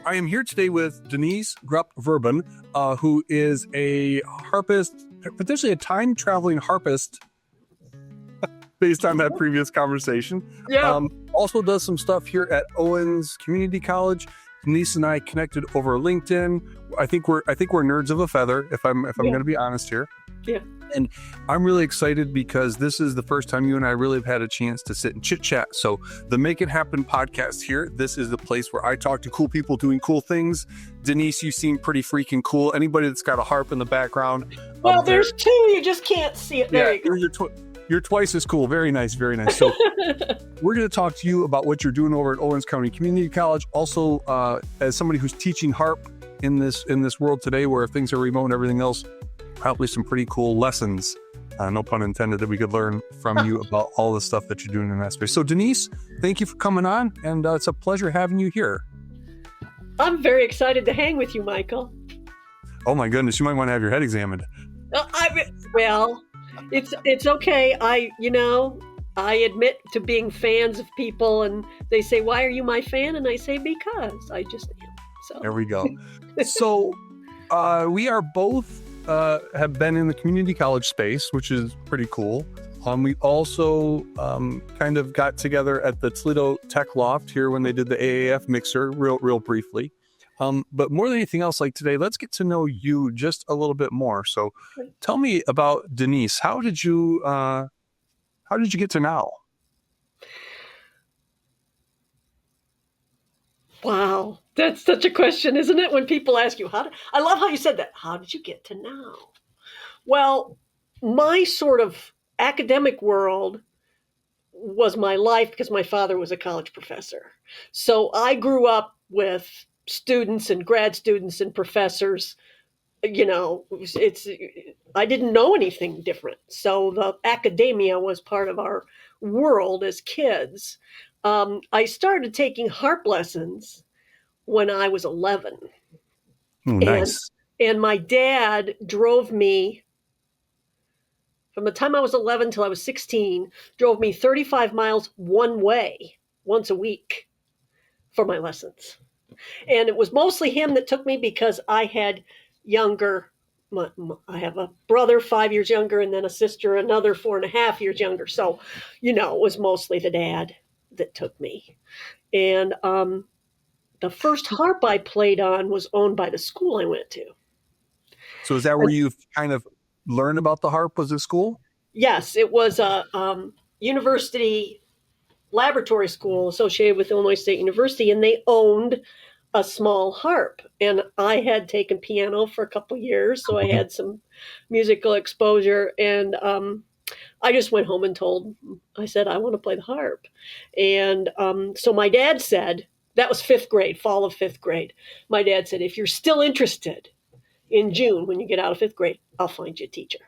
I am here today with Denise Grupp-Verbon, who is a harpist, potentially a time-traveling harpist, based on that previous conversation. Yeah. Also does some stuff here at Owens Community College. Denise and I connected over LinkedIn. I think we're nerds of a feather, if I'm going to be honest here. Yeah. And I'm really excited because this is the first time you and I really have had a chance to sit and chit chat. So the Make It Happen podcast here, this is the place where I talk to cool people doing cool things. Denise, you seem pretty freaking cool. Anybody that's got a harp in the background. Well, there's two. You just can't see it. There you go. You're twice as cool. Very nice. Very nice. So we're going to talk to you about what you're doing over at Owens County Community College. Also, as somebody who's teaching harp in this world today where things are remote and everything else, probably some pretty cool lessons, no pun intended, that we could learn from you about all the stuff that you're doing in that space. So Denise, thank you for coming on, and it's a pleasure having you here. I'm very excited to hang with you, Michael. Oh my goodness, you might want to have your head examined. Well, it's okay. I admit to being fans of people, and they say, "Why are you my fan?" And I say, "Because I just am." So there we go. So we are both have been in the community college space, which is pretty cool. We also kind of got together at the Toledo Tech Loft here when they did the AAF mixer real briefly. But more than anything else, like today, let's get to know you just a little bit more. So tell me about Denise. How did you get to now? Wow, that's such a question, isn't it? When people ask you, I love how you said that. How did you get to now? Well, my sort of academic world was my life because my father was a college professor. So I grew up with students and grad students and professors. You know, I didn't know anything different. So the academia was part of our world as kids. I started taking harp lessons when I was 11. Oh, nice. And my dad drove me from the time I was 11 till I was 16, drove me 35 miles one way once a week for my lessons. And it was mostly him that took me because I had I have a brother 5 years younger and then a sister, another 4.5 years younger. So, it was mostly the dad that took me. And the first harp I played on was owned by the school I went to. So is that where you kind of learned about the harp, was at school? Yes, it was a university laboratory school associated with Illinois State University, and they owned a small harp. And I had taken piano for a couple of years, so I had some musical exposure. And I just went home and I said, I want to play the harp. And so my dad said, that was fifth grade, fall of fifth grade. My dad said, if you're still interested in June, when you get out of fifth grade, I'll find you a teacher.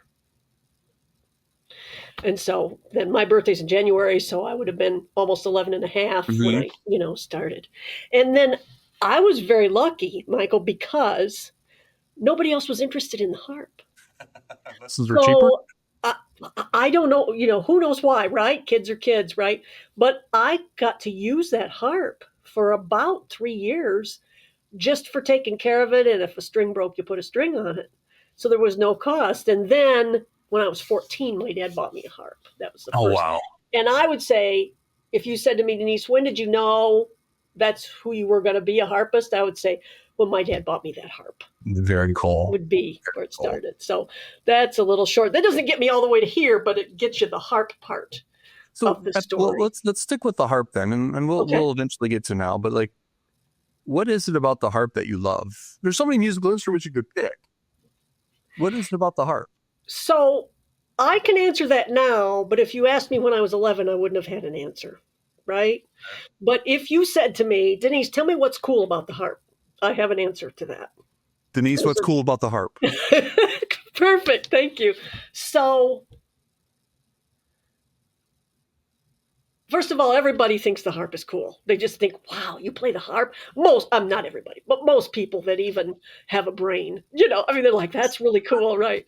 And so then my birthday's in January, so I would have been almost 11 and a half when I, started. And then I was very lucky, Michael, because nobody else was interested in the harp. Lessons were cheaper? I don't know, who knows why, right? Kids are kids, right? But I got to use that harp for about 3 years just for taking care of it. And if a string broke, you put a string on it. So there was no cost. And then when I was 14, my dad bought me a harp. That was the first. Oh, wow. And I would say, if you said to me, Denise, when did you know that's who you were going to be, a harpist? I would say, when my dad bought me that harp. Very cool. Would be where it started. So that's a little short. That doesn't get me all the way to here, but it gets you the harp part of the story. Well, let's stick with the harp then, and we'll eventually get to now. But what is it about the harp that you love? There's so many musical instruments you could pick. What is it about the harp? So I can answer that now, but if you asked me when I was 11, I wouldn't have had an answer, right? But if you said to me, Denise, tell me what's cool about the harp, I have an answer to that. Denise, what's cool about the harp? Perfect. Thank you. So, first of all, everybody thinks the harp is cool. They just think, wow, you play the harp? Not everybody, but most people that even have a brain, they're like, that's really cool, right?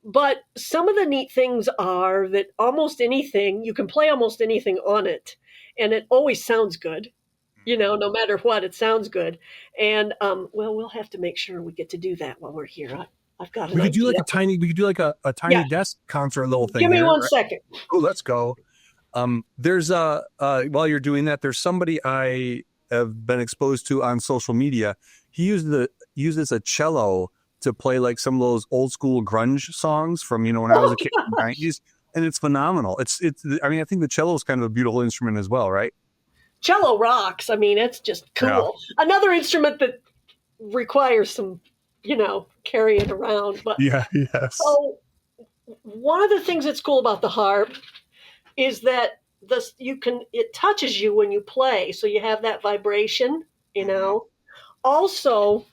But some of the neat things are that almost anything, you can play almost anything on it, and it always sounds good. no matter what, it sounds good. And well, we'll have to make sure we get to do that while we're here. I've got an We could do idea. we could do like a Yeah. tiny desk concert little thing. Give me here, 1 right? second. Oh, let's go. There's while you're doing that, there's somebody I have been exposed to on social media. He uses a cello to play like some of those old school grunge songs from, when I was a kid in the 90s. And it's phenomenal. I mean, I think the cello is kind of a beautiful instrument as well, right? Cello rocks. I mean, it's just cool. Yeah. Another instrument that requires some, carrying around. But yes. So one of the things that's cool about the harp is that it touches you when you play, so you have that vibration. Also,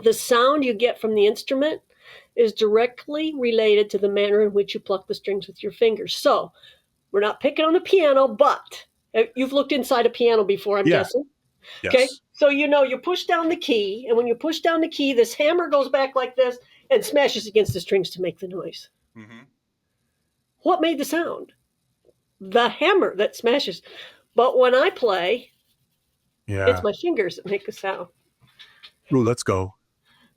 the sound you get from the instrument is directly related to the manner in which you pluck the strings with your fingers. So we're not picking on the piano, but you've looked inside a piano before, I'm guessing. Yes. Okay. So you push down the key, and when you push down the key, this hammer goes back like this and smashes against the strings to make the noise. Mm-hmm. What made the sound? The hammer that smashes. But when I play, it's my fingers that make the sound. Ooh, let's go.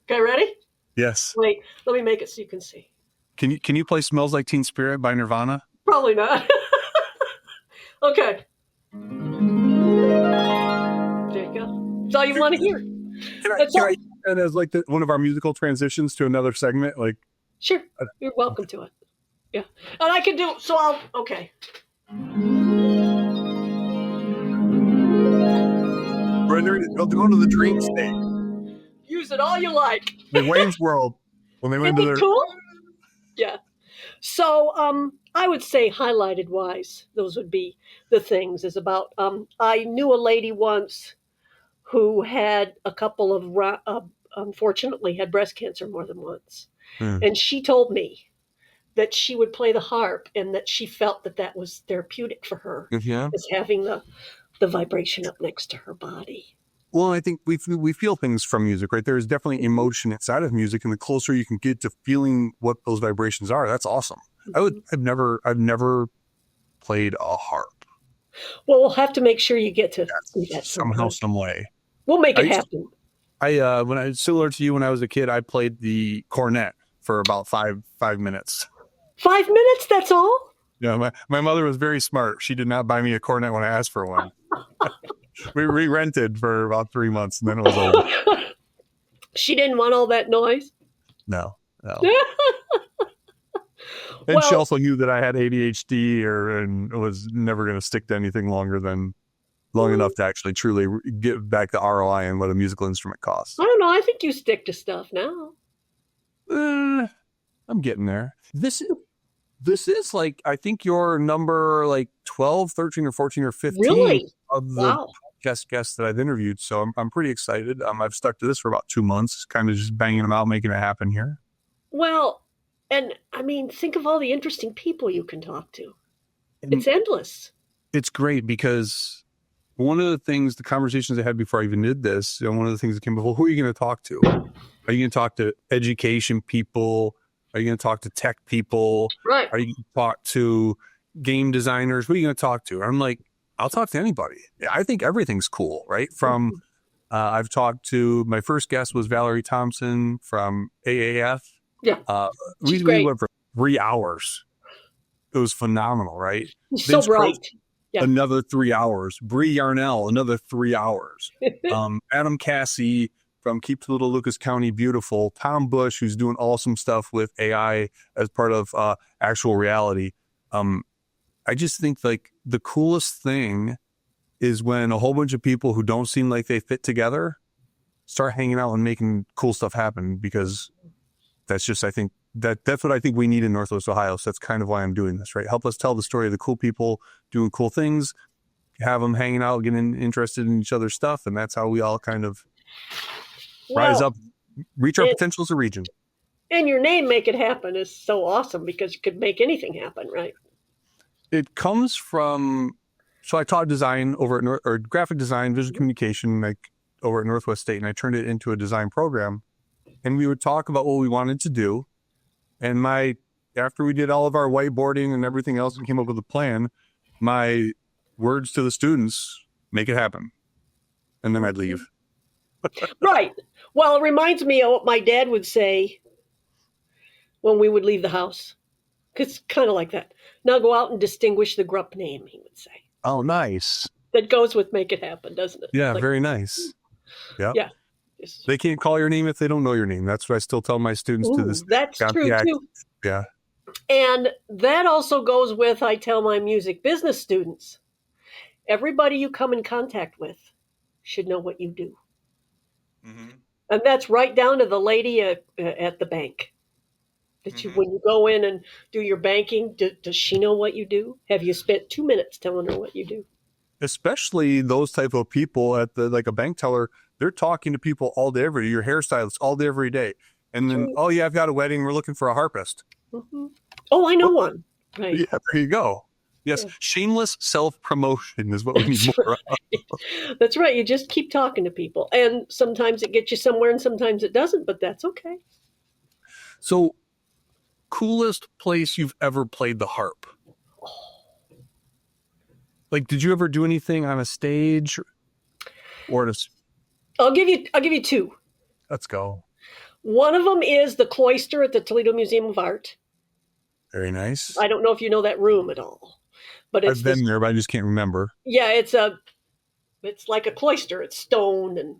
Okay, ready? Yes. Wait, let me make it so you can see. Can you play "Smells Like Teen Spirit" by Nirvana? Probably not. Okay. There you go. That's all you want to hear. Can I and as like one of our musical transitions to another segment? Like, sure, you're welcome to it. Yeah, and I can do so. Okay. We're going to the dream state. Use it all you like. The Wayne's World when they went to their cool. Yeah. So I would say highlighted wise, those would be the things. Is about I knew a lady once who had a couple of unfortunately had breast cancer more than once, and she told me that she would play the harp and that she felt that was therapeutic for her. Yeah. Is having the vibration up next to her body. Well, I think we feel things from music, right? There's definitely emotion inside of music, and the closer you can get to feeling what those vibrations are, that's awesome. Mm-hmm. I've never played a harp. Well, we'll have to make sure you get to do that somehow, some way. We'll make it happen. Similar to you, when I was a kid, I played the cornet for about five minutes. 5 minutes? That's all? Yeah, my mother was very smart. She did not buy me a cornet when I asked for one. We re-rented for about 3 months, and then it was over. She didn't want all that noise? No. And she also knew that I had ADHD and was never going to stick to anything long enough to actually truly get back the ROI and what a musical instrument costs. I don't know. I think you stick to stuff now. I'm getting there. This is like, I think your number like 12, 13, or 14, or 15 really? Of the guests that I've interviewed. So I'm pretty excited. I've stuck to this for about 2 months, kind of just banging them out, making it happen here. Well, and I mean, think of all the interesting people you can talk to. It's endless. It's great because one of the conversations I had before I even did this, one of the things that came before, who are you going to talk to? Are you going to talk to education people? Are you going to talk to tech people? Right. Are you going to talk to game designers? Who are you going to talk to? I'm like, I'll talk to anybody. I think everything's cool, right? From I've talked to, my first guest was Valerie Thompson from AAF. Yeah. We went for 3 hours. It was phenomenal, right? So bright. Yeah. Another 3 hours. Bree Yarnell, another 3 hours. Adam Cassie from Keep Toledo Lucas County Beautiful. Tom Bush, who's doing awesome stuff with AI as part of actual reality. I just think like the coolest thing is when a whole bunch of people who don't seem like they fit together start hanging out and making cool stuff happen, because that's just, I think that's what I think we need in Northwest Ohio. So that's kind of why I'm doing this, right? Help us tell the story of the cool people doing cool things, have them hanging out, getting interested in each other's stuff. And that's how we all kind of rise up, reach our potential as a region. And your name, Make It Happen, is so awesome because you could make anything happen, right? It comes from, so I taught design over at graphic design, visual communication, like over at Northwest State, and I turned it into a design program. And we would talk about what we wanted to do. And after we did all of our whiteboarding and everything else and came up with a plan, my words to the students, make it happen. and then I'd leave. Right. Well, it reminds me of what my dad would say when we would leave the house. It's kind of like that. Now go out and distinguish the Grupp name, he would say. Oh, nice. That goes with make it happen, doesn't it? Yeah, Like, very nice. Yeah. yeah. They can't call your name if they don't know your name. That's what I still tell my students to this Ooh, day. that's Got true the act. too. Yeah. And that also goes with, I tell my music business students, everybody you come in contact with should know what you do. Mm-hmm. And that's right down to the lady at the bank. That you, when you go in and do your banking, does she know what you do? Have you spent 2 minutes telling her what you do? Especially those type of people at the, like a bank teller, they're talking to people all day, every day, your hairstylist all day, every day. And then, oh yeah, I've got a wedding. We're looking for a harpist. Mm-hmm. Oh, I know one. Right. Yeah, there you go. Yes, yeah. Shameless self-promotion is what we need more of. That's right. You just keep talking to people. And sometimes it gets you somewhere and sometimes it doesn't, but that's okay. So, coolest place you've ever played the harp? Like, did you ever do anything on a stage or just... I'll give you two. Let's go. One of them is the cloister at the Toledo Museum of Art. Very nice. I don't know if you know that room at all, but I've been there, but I just can't remember. Yeah, it's like a cloister. It's stone and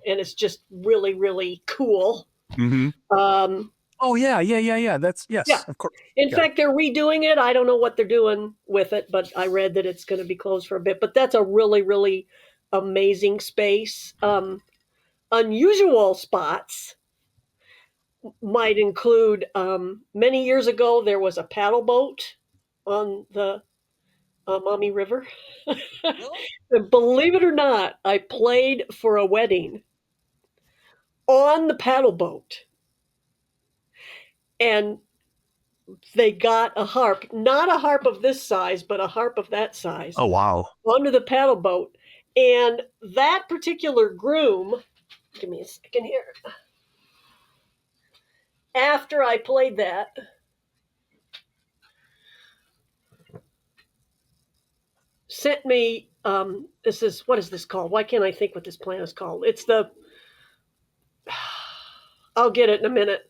it's just really, really cool. Mm-hmm. Oh yeah. That's yes, yeah. Of course. In fact, they're redoing it. I don't know what they're doing with it, but I read that it's going to be closed for a bit. But that's a really, really amazing space. Unusual spots might include many years ago there was a paddle boat on the Maumee River. And believe it or not, I played for a wedding on the paddle boat. And they got a harp, not a harp of this size, but a harp of that size. Oh, wow. Onto the paddle boat. And that particular groom, give me a second here. After I played that, sent me, what is this called? Why can't I think what this plant is called? It's I'll get it in a minute.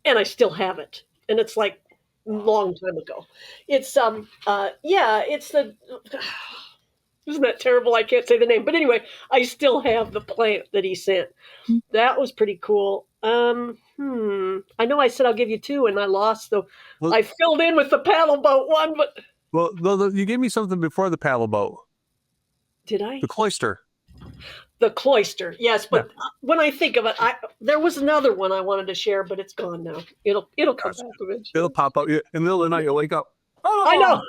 And I still have it. And it's like a long time ago. It's, it's the, isn't that terrible? I can't say the name. But anyway, I still have the plant that he sent. That was pretty cool. I know I said I'll give you two, and I lost I filled in with the paddle boat one, but... Well, you gave me something before the paddle boat. Did I? The cloister. The cloister, yes. But when I think of it, there was another one I wanted to share, but it's gone now. It'll come back eventually. It'll pop up. In the middle of the night, you'll wake up. Oh! I know.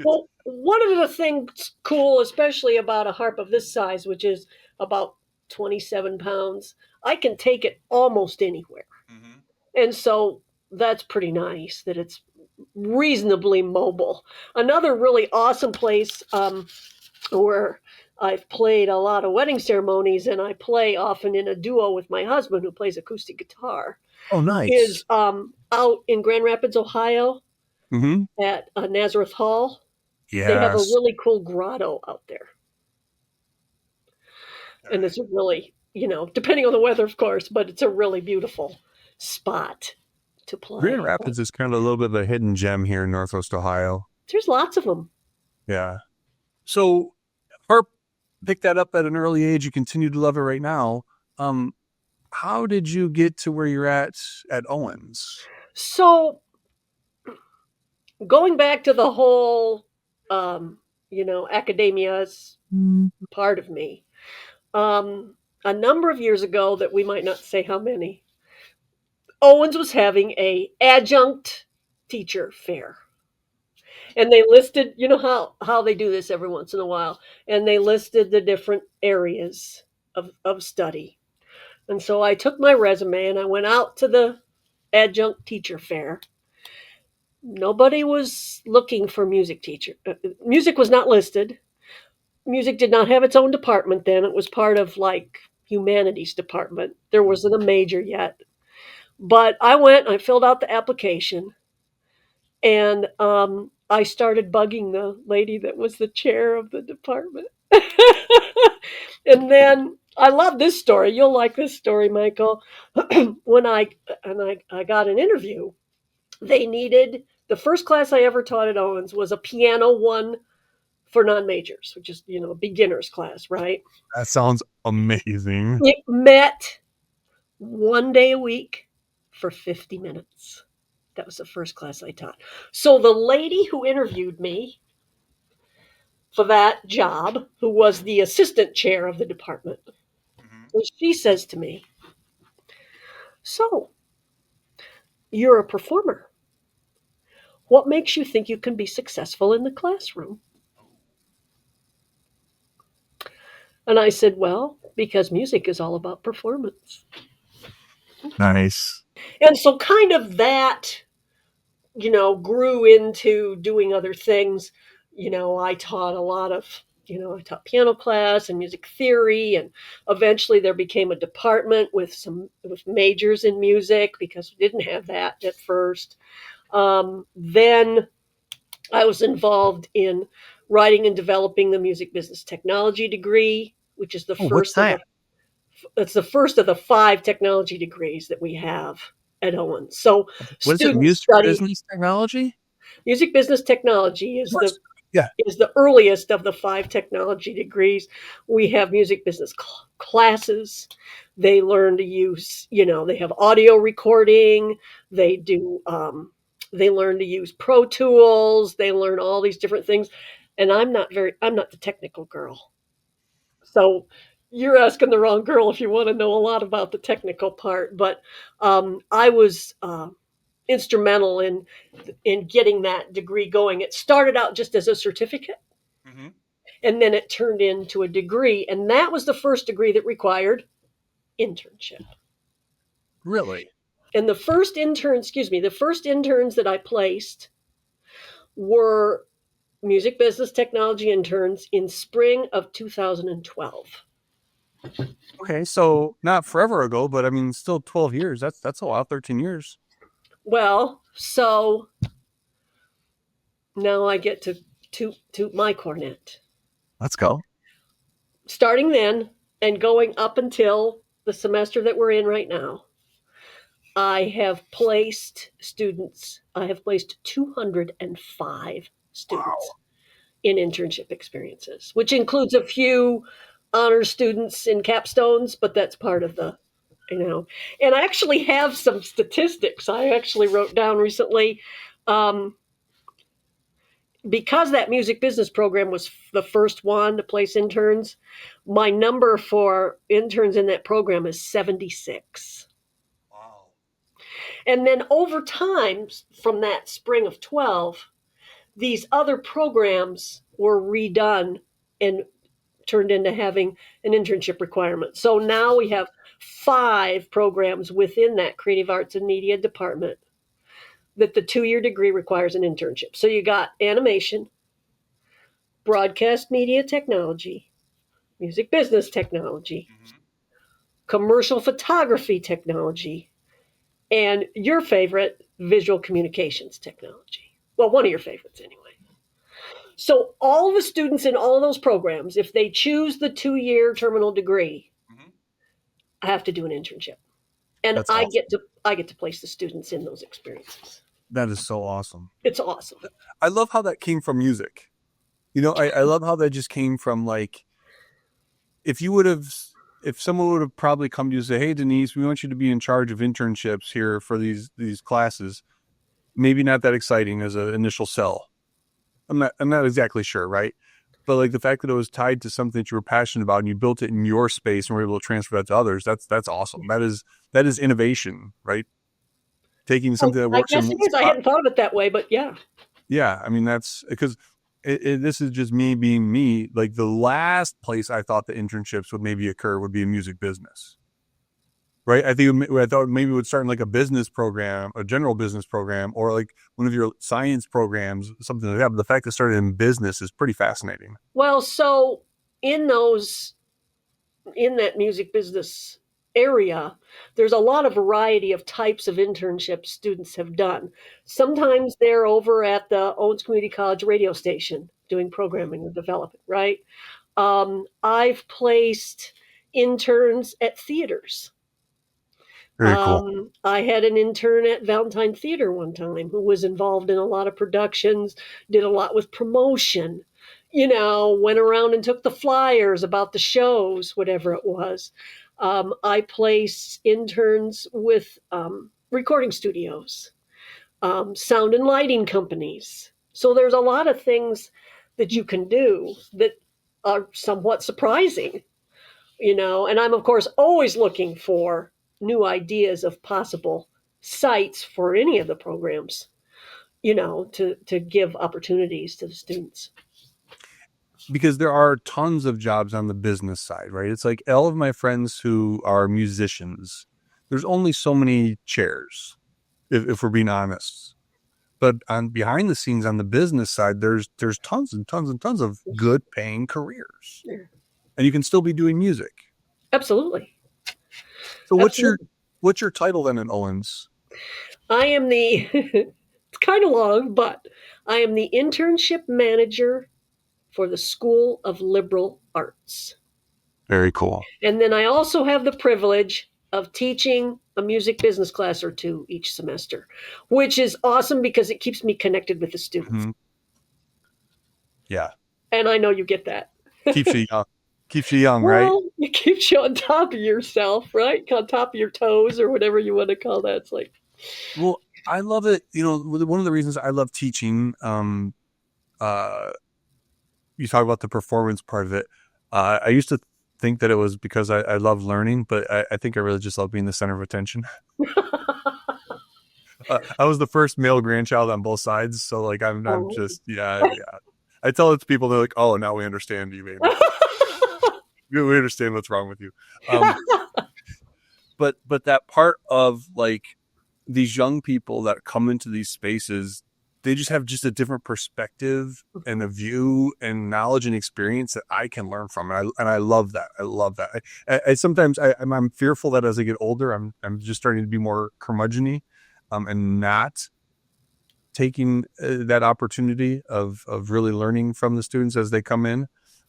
Well, one of the things cool, especially about a harp of this size, which is about 27 pounds, I can take it almost anywhere. Mm-hmm. And so that's pretty nice that it's reasonably mobile. Another really awesome place where I've played a lot of wedding ceremonies, and I play often in a duo with my husband who plays acoustic guitar. Oh, nice. Is out in Grand Rapids, Ohio, at Nazareth Hall. Yes. They have a really cool grotto out there. And it's a really, depending on the weather, of course, but it's a really beautiful spot to play. Grand Rapids is kind of a little bit of a hidden gem here in Northwest Ohio. There's lots of them. Yeah. So Harp picked that up at an early age. You continue to love it right now. How did you get to where you're at Owens? So going back to the whole, academia's part of me, a number of years ago that we might not say how many, Owens was having a adjunct teacher fair. And they listed, how they do this every once in a while, and they listed the different areas of study. And so I took my resume and I went out to the adjunct teacher fair. Nobody was looking for music teacher. Music was not listed. Music did not have its own department then. It was part of humanities department. There wasn't a major yet. But I went, I filled out the application, and I started bugging the lady that was the chair of the department. And then I love this story. You'll like this story, Michael. when I got an interview, they needed the first class I ever taught at Owens was a piano one for non-majors, which is, a beginner's class, right? That sounds amazing. It met one day a week for 50 minutes. That was the first class I taught. So the lady who interviewed me for that job, who was the assistant chair of the department, she says to me, "So, you're a performer. What makes you think you can be successful in the classroom?" And I said, "Well, because music is all about performance." Nice. And so, kind of that, grew into doing other things. I taught a lot of, I taught piano class and music theory, and eventually there became a department with majors in music because we didn't have that at first. Then I was involved in writing and developing the music business technology degree, which is the Oh, what's first of the that? it's the first of the 5 technology degrees that we have at Owens. So What is it? students Music study business technology? music business technology Of course. Yeah. is the earliest of the 5 technology degrees. We have music business classes. They learn to use, they have audio recording. They do, they learn to use Pro Tools. They learn all these different things. And I'm not the technical girl. So you're asking the wrong girl if you want to know a lot about the technical part. But I was instrumental in getting that degree going. It started out just as a certificate, Mm-hmm. and then it turned into a degree, and that was the first degree that required internship. Really? And the first interns that I placed were music business technology interns in spring of 2012. Okay, so not forever ago, but I mean, still 12 years. That's a while. 13 years. Well, so now I get to toot my cornet. Let's go. Starting then and going up until the semester that we're in right now, I have placed 205 students Wow. in internship experiences, which includes a few honor students in capstones, but that's part of the, and I actually have some statistics I actually wrote down recently. Um, because that music business program was the first one to place interns, my number for interns in that program is 76. Wow. And then over time, from that spring of 12, these other programs were redone and turned into having an internship requirement. So now we have 5 programs within that creative arts and media department that the 2-year degree requires an internship. So you got animation, broadcast media technology, music business technology, Mm-hmm. commercial photography technology, and your favorite, visual communications technology. Well, one of your favorites anyway. So all the students in all of those programs, if they choose the 2-year terminal degree, Mm-hmm. I have to do an internship. And That's awesome. I get to place the students in those experiences. That is so awesome. It's awesome. I love how that came from music. I love how that just came from like, if you would have, if someone would have probably come to you and say, "Hey, Denise, we want you to be in charge of internships here for these classes." Maybe not that exciting as an initial sell. I'm not exactly sure, right? But like the fact that it was tied to something that you were passionate about and you built it in your space and were able to transfer that to others, that's awesome. That is innovation, right? Taking something that I works in guess it one is. I spot. hadn't thought of it that way, but yeah. Yeah, I mean that's because this is just me being me. Like the last place I thought the internships would maybe occur would be in music business, right? I thought maybe it would start in like a business program, a general business program, or like one of your science programs, something like that. But the fact that it started in business is pretty fascinating. Well, so in those in that music business area, there's a lot of variety of types of internships students have done. Sometimes they're over at the Owens Community College radio station doing programming or development, right? I've placed interns at theaters. Very cool. I had an intern at Valentine Theater one time who was involved in a lot of productions, did a lot with promotion, went around and took the flyers about the shows, whatever it was. I placed interns with recording studios, sound and lighting companies. So there's a lot of things that you can do that are somewhat surprising, and I'm, of course, always looking for new ideas of possible sites for any of the programs, to give opportunities to the students. Because there are tons of jobs on the business side, right? It's like all of my friends who are musicians, there's only so many chairs, if we're being honest. But on behind the scenes on the business side, there's tons and tons and tons of good paying careers. Yeah. And you can still be doing music. Absolutely. So Absolutely. what's your title then in Owens? I am the, it's kind of long, but I am the internship manager for the School of Liberal Arts. Very cool. And then I also have the privilege of teaching a music business class or two each semester, which is awesome because it keeps me connected with the students. Mm-hmm. Yeah. And I know you get that. Keeps you young. Keeps you young, right? Well, it keeps you on top of yourself, right? On top of your toes or whatever you want to call that. It's like, Well, I love it. One of the reasons I love teaching, you talk about the performance part of it. I used to think that it was because I love learning, but I think I really just love being the center of attention. I was the first male grandchild on both sides, so like I'm oh. just yeah. I tell it to people, they're like, "Oh, now we understand you, baby. We understand what's wrong with you." But that part of like these young people that come into these spaces, they just have just a different perspective and a view and knowledge and experience that I can learn from. And I love that. I love that. I sometimes I'm fearful that as I get older, I'm just starting to be more curmudgeon-y, and not taking that opportunity of really learning from the students as they come in.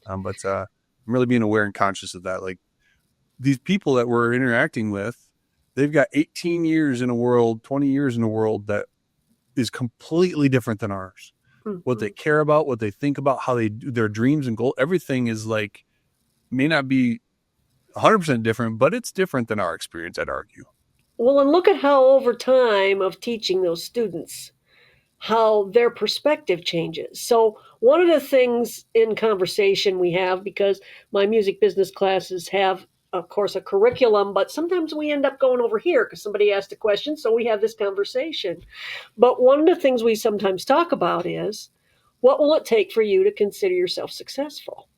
But I'm really being aware and conscious of that. Like these people that we're interacting with, they've got 18 years in a world, 20 years in a world that is completely different than ours. Mm-hmm. What they care about, what they think about, how they do their dreams and goals, everything is like, may not be 100% different, but it's different than our experience, I'd argue. Well, and look at how over time of teaching those students, how their perspective changes. So one of the things in conversation we have, because my music business classes have, of course, a curriculum, but sometimes we end up going over here because somebody asked a question, so we have this conversation. But one of the things we sometimes talk about is, what will it take for you to consider yourself successful?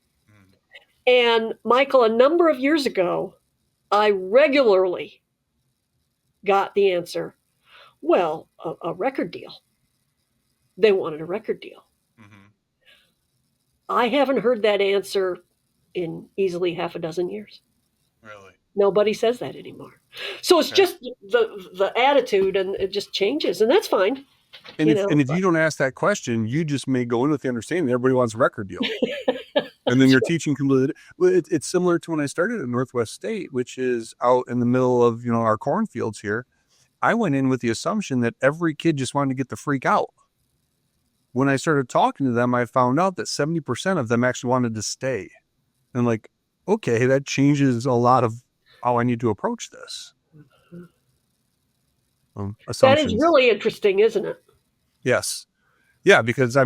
And Michael, a number of years ago, I regularly got the answer, well, a record deal. They wanted a record deal. Mm-hmm. I haven't heard that answer in easily half a dozen years. Really? Nobody says that anymore. So it's just the attitude, and it just changes, and that's fine. And if you don't ask that question, you just may go in with the understanding everybody wants a record deal. And then your teaching completely. It's similar to when I started at Northwest State, which is out in the middle of our cornfields here. I went in with the assumption that every kid just wanted to get the freak out. When I started talking to them, I found out that 70% of them actually wanted to stay. And like, okay, that changes a lot of how I need to approach this. Assumptions. That is really interesting, isn't it? Yes. Yeah, because I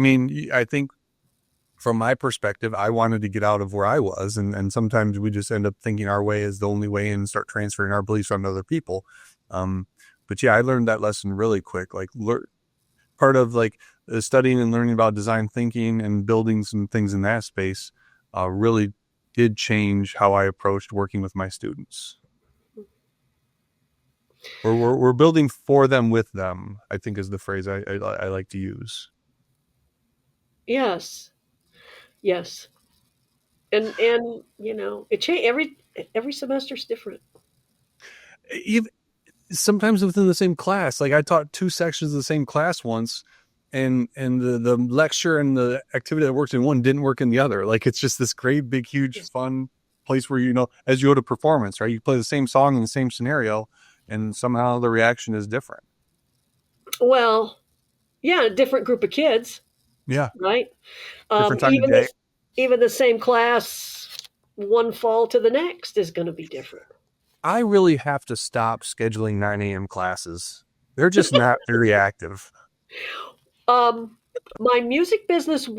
think from my perspective, I wanted to get out of where I was. And sometimes we just end up thinking our way is the only way and start transferring our beliefs on other people. But yeah, I learned that lesson really quick. Like part of like studying and learning about design thinking and building some things in that space really did change how I approached working with my students. We're building for them, with them, I think is the phrase I like to use. Yes. And it every semester's different. Even sometimes within the same class, like I taught 2 sections of the same class once, and the lecture and the activity that works in one didn't work in the other. Like it's just this great, big, huge, fun place where, as you go to performance, right? You play the same song in the same scenario and somehow the reaction is different. Well, yeah, a different group of kids, Yeah. right? Different time of Even day. the same class, one fall to the next is going to be different. I really have to stop scheduling 9 a.m. classes. They're just not very active. My music business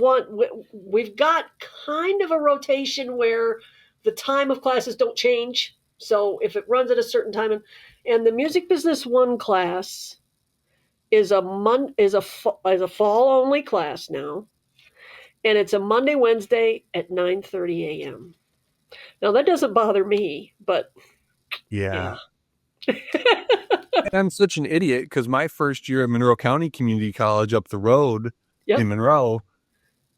we've got kind of a rotation where the time of classes don't change. So if it runs at a certain time, and the music business one class is a fall only class now, and it's a Monday Wednesday at 9:30 a.m. Now that doesn't bother me, but Yeah. yeah. And I'm such an idiot because my first year at Monroe County Community College up the road Yep. in Monroe,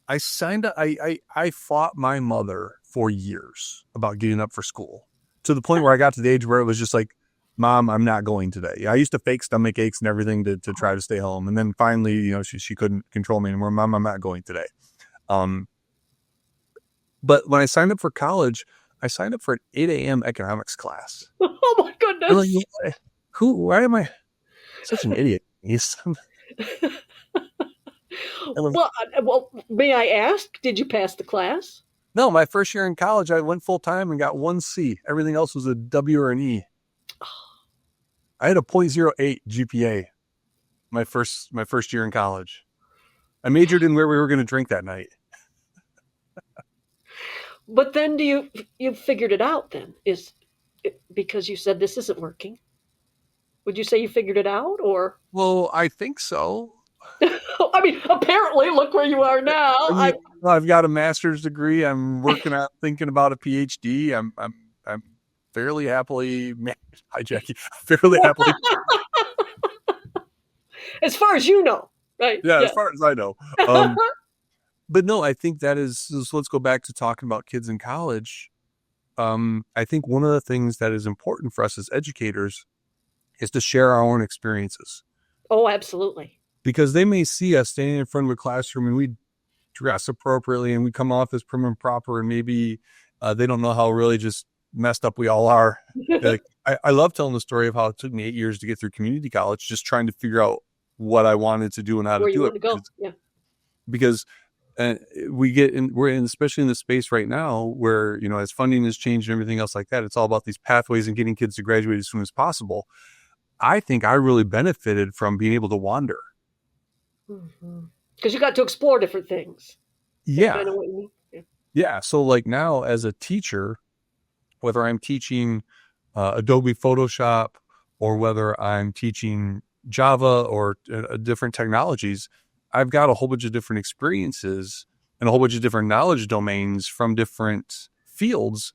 I signed up. I fought my mother for years about getting up for school to the point where I got to the age where it was just like, Mom, I'm not going today. I used to fake stomach aches and everything to try to stay home. And then finally, she couldn't control me anymore. Mom, I'm not going today. But when I signed up for college, I signed up for an 8 a.m. economics class. Oh my goodness. Like, why am I such an idiot? Well, may I ask, did you pass the class? No, my first year in college, I went full time and got 1 C. Everything else was a W or an E. I had a 0.08 GPA my first year in college. I majored in where we were going to drink that night. But then you figured it out then? Is it because you said this isn't working? Would you say you figured it out, or? Well, I think so. I mean, apparently, look where you are now. I mean, I've got a master's degree. I'm working on thinking about a PhD. I'm fairly happily hi Jackie. Fairly happily. As far as you know, right? Yeah, as far as I know. But no, I think that is. So let's go back to talking about kids in college. I think one of the things that is important for us as educators is to share our own experiences. Oh, absolutely. Because they may see us standing in front of a classroom and we dress appropriately and we come off as prim and proper, and maybe they don't know how really just messed up we all are. Like, I love telling the story of how it took me 8 years to get through community college, just trying to figure out what I wanted to do and how to do it. Because we're in, especially in the space right now where, as funding has changed and everything else like that, it's all about these pathways and getting kids to graduate as soon as possible. I think I really benefited from being able to wander. Because you got to explore different things. Yeah. I know what you mean. Yeah. So like now as a teacher, whether I'm teaching Adobe Photoshop or whether I'm teaching Java or different technologies, I've got a whole bunch of different experiences and a whole bunch of different knowledge domains from different fields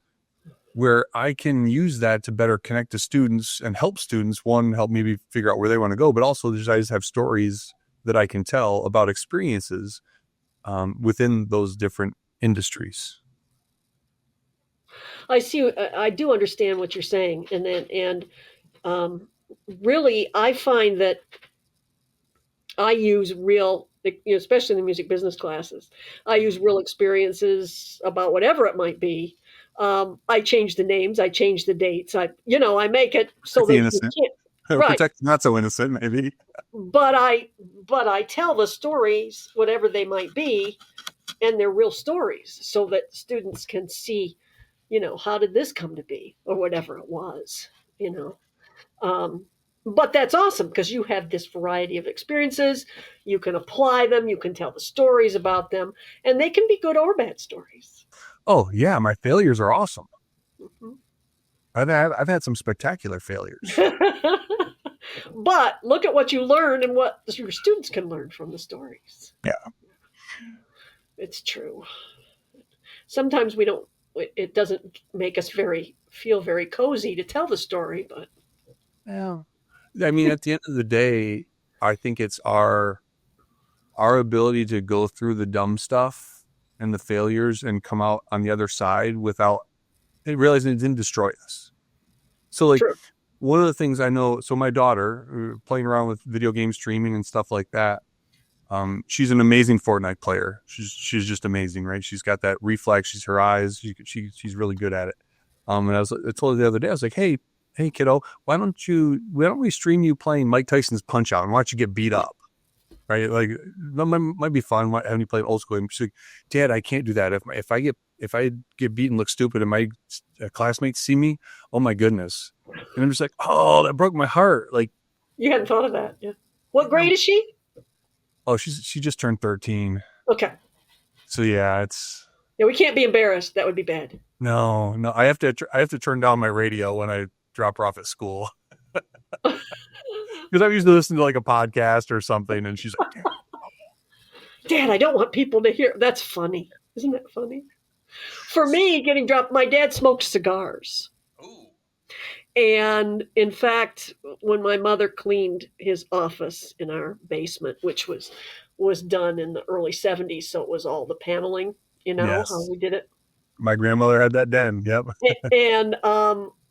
where I can use that to better connect to students and help students, one, help maybe figure out where they want to go, but also I just have stories that I can tell about experiences within those different industries. I see. I do understand what you're saying, and really, I find that I use real, especially in the music business classes, I use real experiences about whatever it might be. I change the names, I change the dates. I make it so that innocent. you can't, right. Protect not so innocent, maybe. But I tell the stories, whatever they might be, and they're real stories, so that students can see, how did this come to be, or whatever it was, But that's awesome because you have this variety of experiences. You can apply them. You can tell the stories about them, and they can be good or bad stories. Oh yeah, my failures are awesome. Mm-hmm. I've had some spectacular failures. But look at what you learn and what your students can learn from the stories. Yeah, it's true. Sometimes we don't. It doesn't make us feel very cozy to tell the story, but yeah. I mean, at the end of the day, I think it's our ability to go through the dumb stuff and the failures and come out on the other side without realizing it didn't destroy us. So like, true. One of the things I know, so my daughter playing around with video game streaming and stuff like that, She's an amazing Fortnite player. She's just amazing, right? She's got that reflex. She's her eyes. She's really good at it. And I told her the other day, I was like, hey kiddo, why don't we stream you playing Mike Tyson's Punch Out and why don't you get beat up? Right? Like that might be fun having you play old school. And she's like, Dad, I can't do that. If I get beaten, look stupid, and my classmates see me, oh my goodness. And I'm just like, oh, that broke my heart. Like, You hadn't thought of that, yeah. What grade is she? oh, she just turned 13. Okay. So yeah, we can't be embarrassed. That would be bad. no. I have to turn down my radio when I drop her off at school because I'm usually listening to like a podcast or something, and she's like, Dad, I don't want people to hear. That's funny. Isn't that funny? For me, getting dropped, my dad smoked cigars. "Ooh, And in fact, when my mother cleaned his office in our basement, which was done in the early 70s, so it was all the paneling, how yes, we did it. my grandmother had that den." Yep. And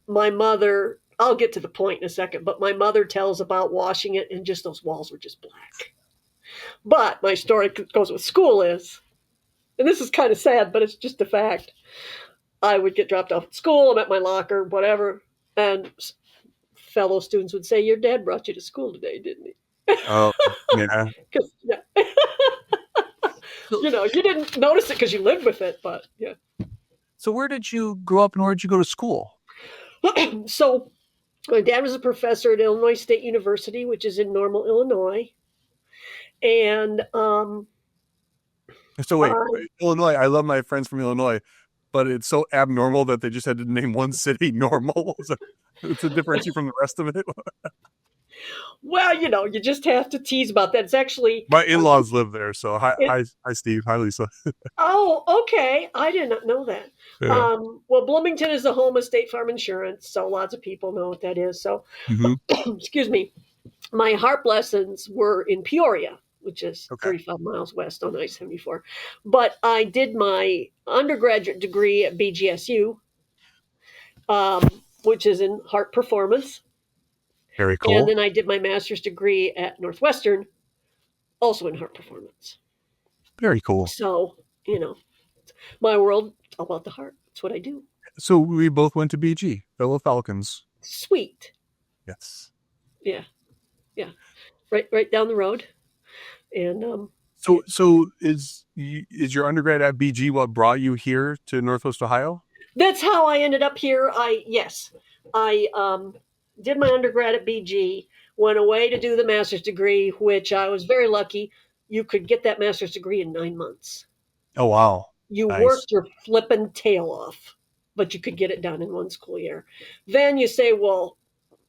my mother, I'll get to the point in a second, but my mother tells about washing it and just those walls were just black. But my story goes with school is, and this is kind of sad, but it's just a fact. I would get dropped off at school. I'm at my locker, whatever, and fellow students would say, "Your dad brought you to school today, didn't he?" Oh yeah. Because So, you didn't notice it because you lived with it, but yeah. so where did you grow up and where did you go to school? So my dad was a professor at Illinois State University, which is in Normal, Illinois, and So wait, I Illinois. I love my friends from Illinois, but it's so abnormal that they just had to name one city normal. So it's a difference from the rest of it. well, you just have to tease about that. It's actually My in-laws live there, so it, hi Steve, hi Lisa. oh, okay. I did not know that. Yeah. Well, Bloomington is the home of State Farm Insurance, so lots of people know what that is. So, Mm-hmm. excuse me. My harp lessons were in Peoria, which is Okay. 35 miles west on I-74. But I did my undergraduate degree at BGSU, which is in harp performance. Very And cool. then I did my master's degree at Northwestern, also in harp performance. Very cool. So, my world, all about the harp. That's what I do. So we both went to BG, fellow Falcons. Sweet. Yes. Yeah. Yeah. Right down the road. And So is your undergrad at BG what brought you here to Northwest Ohio? that's how I ended up here. I did my undergrad at BG, went away to do the master's degree, which I was very lucky. You could get that master's degree in 9 months. Oh wow, You nice. worked your flippin' tail off, but you could get it done in one school year. Then you say, well,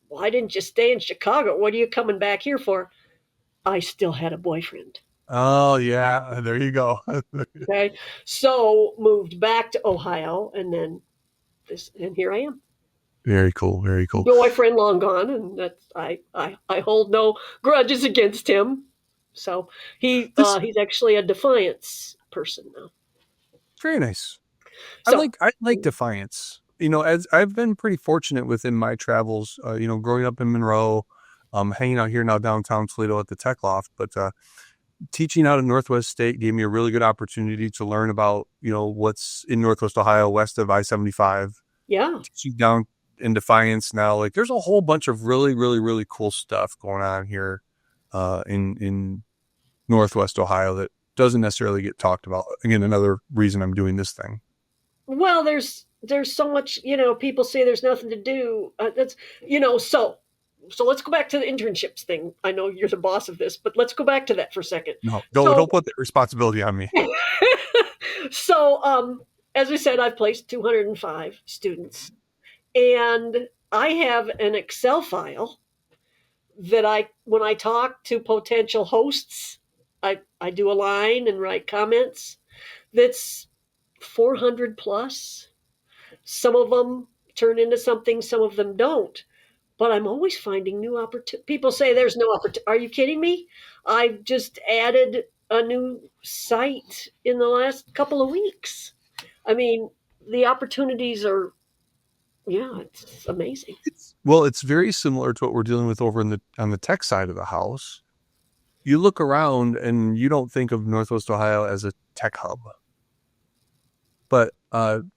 why didn't you stay in Chicago? What are you coming back here for? I still had a boyfriend. Oh yeah, there you go. Okay. So moved back to Ohio and then and here I am. Very cool. Very cool. Boyfriend long gone, and that's I hold no grudges against him. So This he's actually a Defiance person now. very nice. So I like Defiance. As I've been pretty fortunate within my travels. Growing up in Monroe, hanging out here now downtown Toledo at the Tech Loft, but teaching out at Northwest State gave me a really good opportunity to learn about what's in Northwest Ohio west of I-75. yeah. Teaching down in Defiance now, like there's a whole bunch of really really really cool stuff going on here in Northwest Ohio that doesn't necessarily get talked about. Again, another reason I'm doing this thing. Well, there's so much. People say there's nothing to do. That's so let's go back to the internships thing. I know you're the boss of this, but let's go back to that for a second. No, So don't put the responsibility on me. so as we said, I've placed 205 students. And I have an Excel file that when I talk to potential hosts, I do a line and write comments that's 400 plus. Some of them turn into something, some of them don't. But I'm always finding new opportunities. People say there's no opportunity. Are you kidding me? I've just added a new site in the last couple of weeks. I mean, the opportunities are, yeah, it's amazing. It's very similar to what we're dealing with over on the tech side of the house. you look around and you don't think of Northwest Ohio as a tech hub. But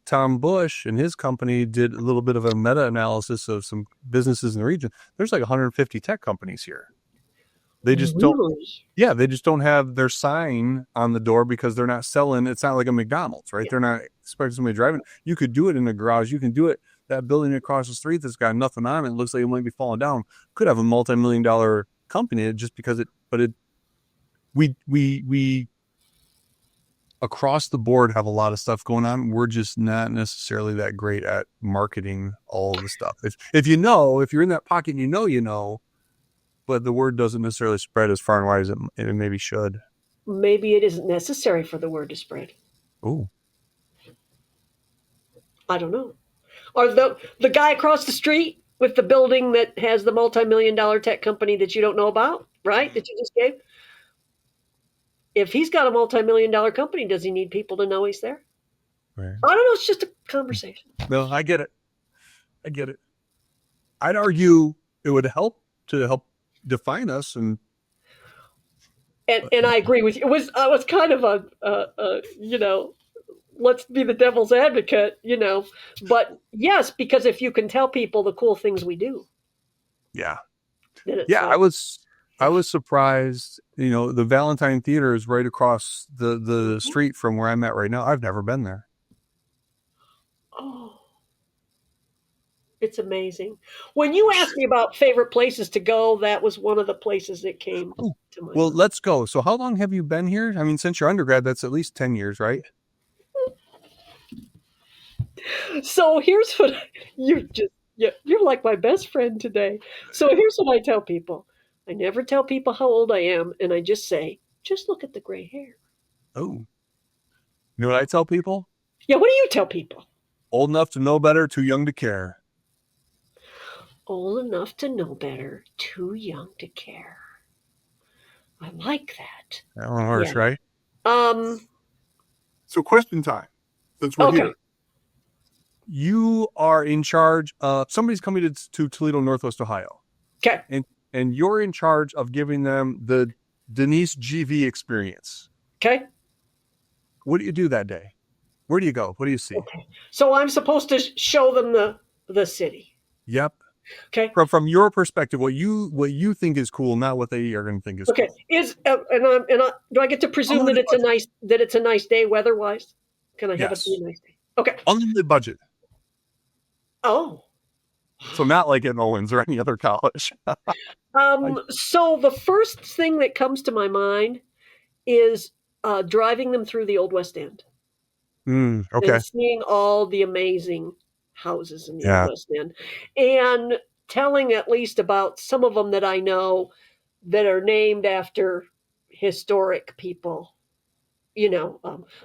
Tom Bush and his company did a little bit of a meta-analysis of some businesses in the region. There's like 150 tech companies here. They just don't. Yeah, they just don't have their sign on the door because they're not selling. It's not like a McDonald's, right? Yeah. They're not expecting somebody driving. You could do it in a garage. You can do it. That building across the street that's got nothing on it, it looks like it might be falling down, could have a multi-million-dollar company just because we across the board have a lot of stuff going on. We're just not necessarily that great at marketing all of the stuff. If you're in that pocket, you know, but the word doesn't necessarily spread as far and wide as it maybe should. Maybe it isn't necessary for the word to spread. Oh, I don't know. Or the guy across the street with the building that has the multi-million-dollar tech company that you don't know about, right? That you just gave. If he's got a multi-million-dollar company, does he need people to know he's there? Right. I don't know. It's just a conversation. No, I get it. I'd argue it would help define us, and I agree with you. I was kind of a let's be the devil's advocate, but yes, because if you can tell people the cool things we do. Yeah. I was surprised, the Valentine Theater is right across the street from where I'm at right now. I've never been there. Oh, it's amazing. When you asked me about favorite places to go, that was one of the places that came to mind. Well, let's go. So how long have you been here? I mean, since your undergrad, that's at least 10 years, right? So here's what you're like my best friend today. So here's what I tell people. I never tell people how old I am, and I just say, just look at the gray hair. Oh. You know what I tell people? Yeah, what do you tell people? Old enough to know better, too young to care. Old enough to know better, too young to care. I like that. That one works, yeah. Right? So question time, since we're here. You are in charge of, somebody's coming to Toledo, Northwest Ohio. Okay. And you're in charge of giving them the Denise GV experience. Okay. What do you do that day? Where do you go? What do you see? Okay. So I'm supposed to show them the city. Yep. Okay. From your perspective, what you think is cool, not what they are going to think is cool. Okay. Do I get to presume that it's a nice day weather-wise? Can I have it be a nice day? Okay. Unlimited budget. Oh. So not like at Owens or any other college. So the first thing that comes to my mind is driving them through the Old West End. Okay. And seeing all the amazing houses in the Old West End. And telling at least about some of them that I know that are named after historic people.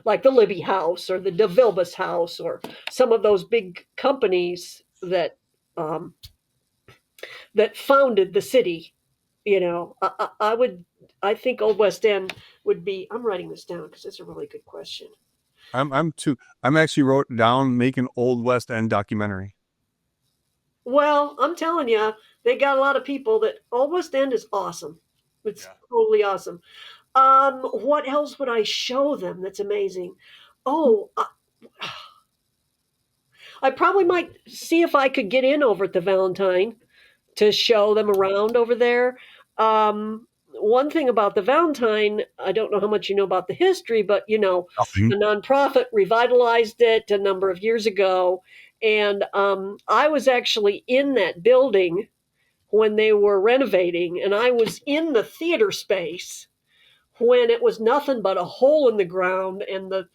Like the Libby House or the De Vilbus House or some of those big companies that founded the city. I think Old West End would be. I'm writing this down because it's a really good question. I'm actually wrote down make an Old West End documentary. Well, I'm telling you, they got a lot of people that Old West End is awesome. It's totally awesome. What else would I show them that's amazing? Oh, I probably might see if I could get in over at the Valentine to show them around over there. One thing about the Valentine, I don't know how much you know about the history, but the nonprofit revitalized it a number of years ago. And I was actually in that building when they were renovating, and I was in the theater space when it was nothing but a hole in the ground and the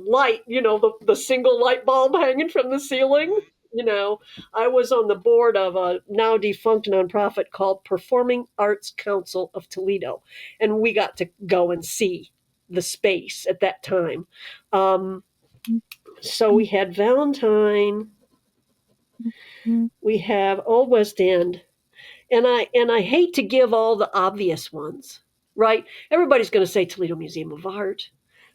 light, the single light bulb hanging from the ceiling. I was on the board of a now defunct nonprofit called Performing Arts Council of Toledo, and we got to go and see the space at that time. So we had Valentine, we have Old West End, and I hate to give all the obvious ones, right? Everybody's going to say Toledo Museum of Art,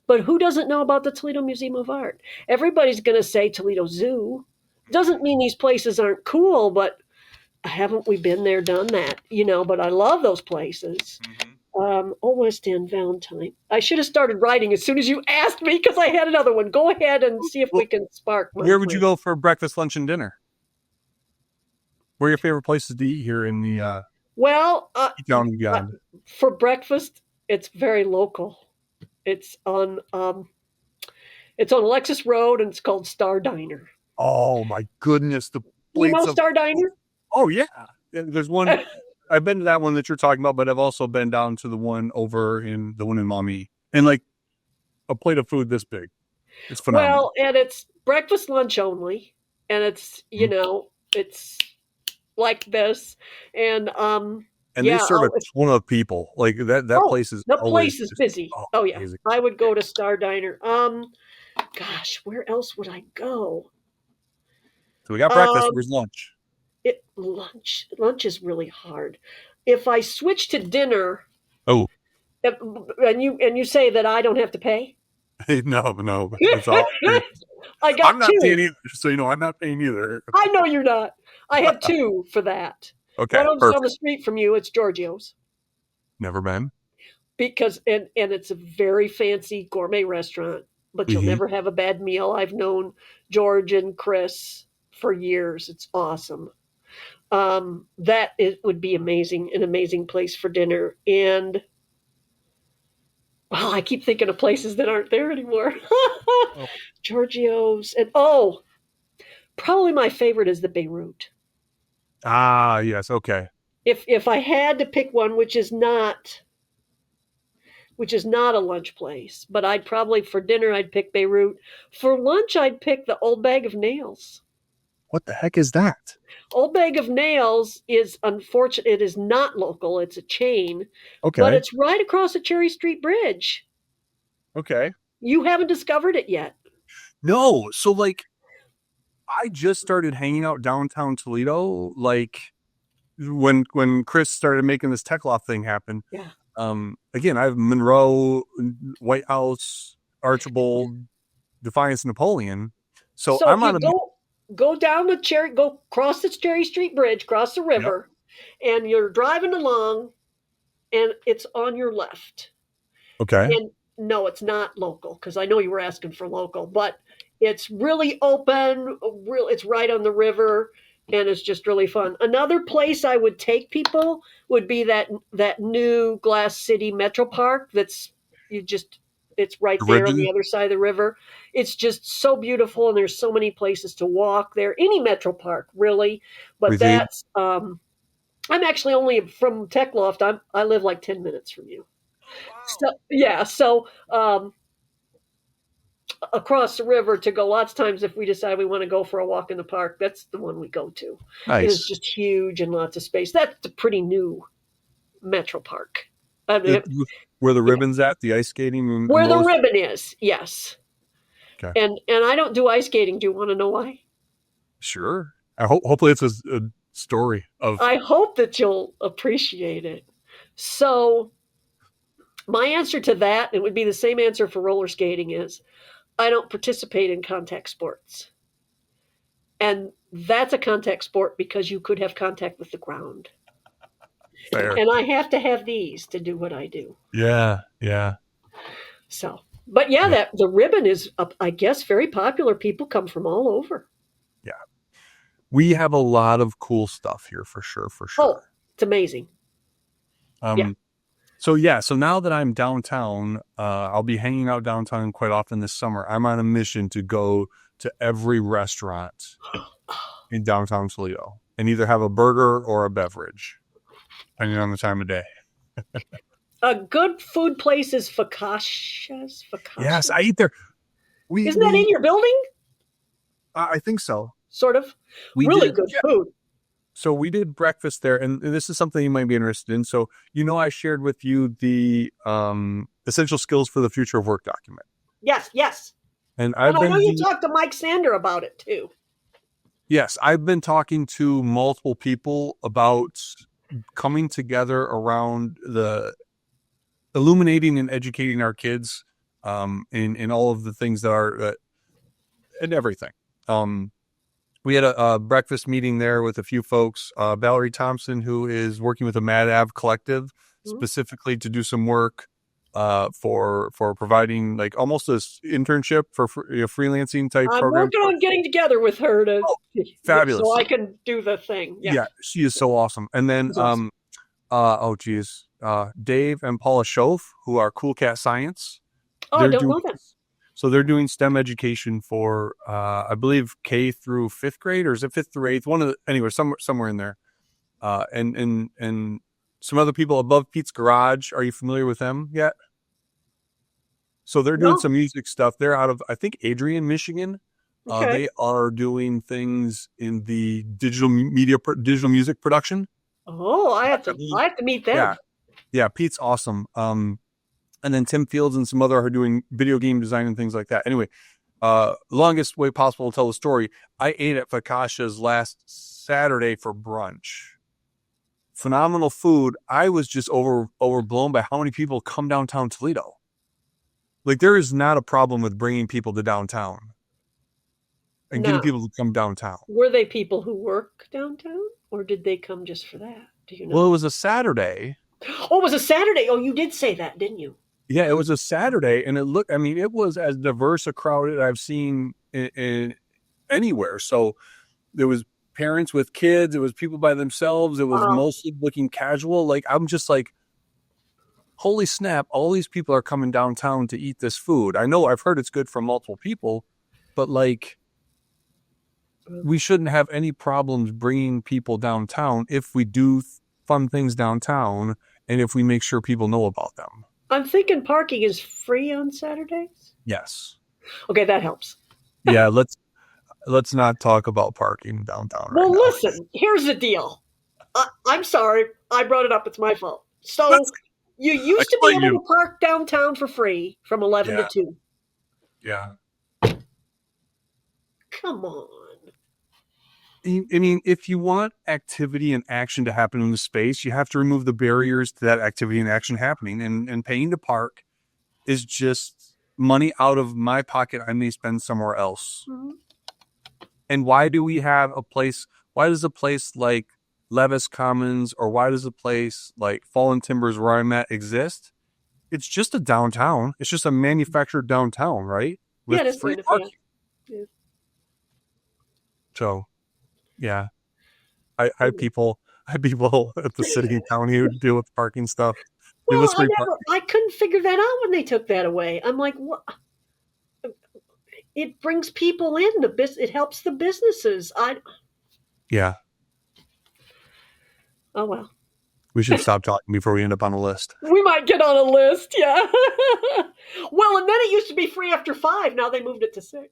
but who doesn't know about the Toledo Museum of Art? Everybody's going to say Toledo Zoo. Doesn't mean these places aren't cool, but haven't we been there, done that? But I love those places. West End Valentine. I should have started writing as soon as you asked me because I had another one. Go ahead and see if we Well, can spark my where would you brain. go for breakfast, lunch, and dinner? Where are your favorite places to eat here in the Well, town and uh, beyond? for breakfast, it's very local. It's on Alexis Road, and it's called Star Diner. Oh my goodness, the You know plates of Star Diner? oh yeah. There's one. I've been to that one that you're talking about, but I've also been down to the one over in the one in Maumee, and like a plate of food this big. It's phenomenal. Well, and it's breakfast, lunch only, and it's Mhm. it's like this, and And they yeah. serve a ton of people. Like that Oh, place is the always place is just busy. oh, Oh yeah, amazing. I would go to Star Diner. Gosh, where else would I go? So we got breakfast. Um, Where's lunch? lunch is really hard. If I switch to dinner, Oh, if- and you say that I don't have to pay, no, it's all free. I I'm got not paying two. either, so you know I'm not paying either. I know you're not. I have two for that. Okay, One of them's down the perfect. street from you. It's Giorgio's Never been. because and it's a very fancy gourmet restaurant, but you'll Mm-hmm. never have a bad meal. I've known George and Chris for years. It's awesome. That it would be amazing, an amazing place for dinner. And well, I keep thinking of places that aren't there anymore. Oh. Giorgio's and probably my favorite is the Beirut. Ah, yes. Okay. If I had to pick one, which is not a lunch place, but I'd probably for dinner I'd pick Beirut. For lunch I'd pick the Old Bag of Nails. What the heck is that? Old Bag of Nails is unfortunate. It is not local. It's a chain, but Okay. it's right across the Cherry Street Bridge. Okay. You haven't discovered it yet. No. So like I just started hanging out downtown Toledo, like when Chris started making this tech loft thing happen. Yeah. Again, I have Monroe, White House, Archibald, Defiance, Napoleon. So So if I'm on you a go down go cross the Cherry Street Bridge, cross the yep. river, and you're driving along, and it's on your left. Okay. And no, it's not local because I know you were asking for local, but it's really open. It's right on the river, and it's just really fun. Another place I would take people would be that new Glass City Metro Park. You just it's right there on the Ribbon. other side of the river. It's just so beautiful, and there's so many places to walk there. Any Metro Park, really, but Everything. that's. I'm actually only from Tech Loft. I live like 10 minutes from you. So yeah, across the river to go. Lots of times, if we decide we want to go for a walk in the park, that's the one we go to. It is Nice. just huge and lots of space. That's a pretty new metro park. I mean, Where the yeah, ribbon's at, the ice skating and where the those. ribbon is, yes. Okay. And I don't do ice skating. Do you want to know why? Sure. Hopefully it's a story of I hope that you'll appreciate it. So my answer to that, it would be the same answer for roller skating, is I don't participate in contact sports. And that's a contact sport because you could have contact with the ground. fair. And I have to have these to do what I do. Yeah. Yeah. So, but yeah, Yeah. that the ribbon is, I guess, very popular. People come from all over. Yeah. We have a lot of cool stuff here for sure. For Oh, sure. it's amazing. Yeah. So yeah, so now that I'm downtown, I'll be hanging out downtown quite often this summer. I'm on a mission to go to every restaurant in downtown Toledo and either have a burger or a beverage, depending on the time of day. A good food place is Focaccia's. Yes, I eat there. Isn't that in your building? I think so. Sort of. We Really did. good Yeah. food. So we did breakfast there, and this is something you might be interested in. So I shared with you the essential skills for the future of work document, Yes, yes. and And I know you talked to Mike Sander about it too. yes, I've been talking to multiple people about coming together around the illuminating and educating our kids in all of the things that are and everything. We had a breakfast meeting there with a few folks. Valerie Thompson, who is working with the Mad Av Collective, Mhm. specifically to do some work for providing like almost this internship for freelancing type I'm program. working on getting together with her to Oh, so fabulous. I can do the thing. Yeah, Yeah, she is so awesome. And then she's awesome. oh geez, Dave and Paula Schoaf, who are Cool Cat Science, Oh, I they're don't doing know that. they're doing STEM education for I believe K through fifth grade, or is it fifth through eighth? One of the anyway, somewhere in there. And some other people above Pete's Garage. Are you familiar with them yet? So they're doing No. some music stuff. They're out of, I think, Adrian, Michigan. Okay. They are doing things in the digital music production. Oh, I believe. I have to meet them. Yeah, yeah. Pete's awesome. And then Tim Fields and some other are doing video game design and things like that. Anyway, longest way possible to tell the story. I ate at Fakasha's last Saturday for brunch. Phenomenal food. I was just overblown by how many people come downtown Toledo. Like, there is not a problem with bringing people to downtown and getting Now, people to come downtown. were they people who work downtown, or did they come just for that? Do you Well, it know? was a Saturday. Oh, it was a Saturday. Oh, you did say that, didn't you? Yeah, it was a Saturday, and it was as diverse a crowd as I've seen in anywhere. So there was parents with kids, it was people by themselves, it was Wow. mostly looking casual. Like, I'm just like, holy snap, all these people are coming downtown to eat this food. I know I've heard it's good for multiple people, but like, we shouldn't have any problems bringing people downtown if we do fun things downtown and if we make sure people know about them. I'm thinking parking is free on Saturdays. Yes. Okay, that helps. Yeah, let's not talk about parking downtown right Well, now. listen, here's the deal. I'm sorry. I brought it up. It's my fault. Let's So, you I used to be blame able you. to park downtown for free from 11 to Yeah, 2. yeah. Come on. I mean, if you want activity and action to happen in the space, you have to remove the barriers to that activity and action happening. And paying to park is just money out of my pocket I may spend somewhere else. Mhm. And why do we have a place? Why does a place like Levis Commons, or why does a place like Fallen Timbers where I'm at exist? It's just a downtown. It's just a manufactured downtown, right? Yeah, With it is free kind of, yeah. parking. Yeah. So yeah, I had people at the city and county who deal with parking stuff. Give Well, us free parking. I couldn't figure that out when they took that away. I'm like, what? It brings people in it helps the businesses. Yeah, Oh well. we should stop talking before we end up on a list. We might get on a list, yeah. Well, and then it used to be free after 5. Now they moved it to 6.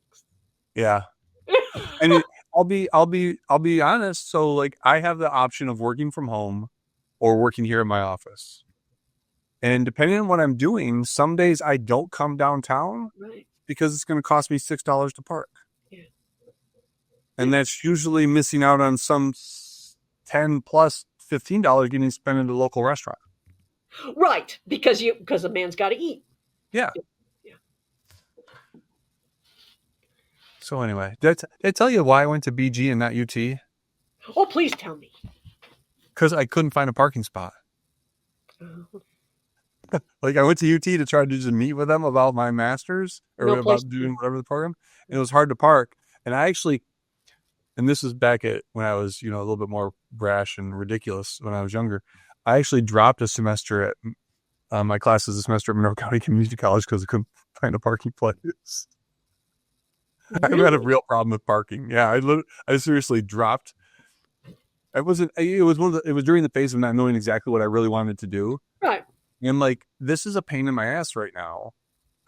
Yeah, and I'll be honest. So like, I have the option of working from home or working here in my office. And depending on what I'm doing, some days I don't come downtown Right. because it's going to cost me $6 to park. Yeah. And that's usually missing out on some 10 plus $15 getting spent at a local restaurant. Right, because a man's got to eat. Yeah. Yeah. So anyway, did I tell you why I went to BG and not UT? Oh, please tell me. Because I couldn't find a parking spot. Uh, Like, I went to UT to try to just meet with them about my master's or no place. about doing whatever the program. And it was hard to park. And I actually, and this is back at when I was, a little bit more brash and ridiculous when I was younger. I actually dropped a semester at my classes a semester at Monroe County Community College because I couldn't find a parking place. I've had a Really? real problem with parking. Yeah, I seriously dropped. It was during the phase of not knowing exactly what I really wanted to do. Right. And like, this is a pain in my ass right now.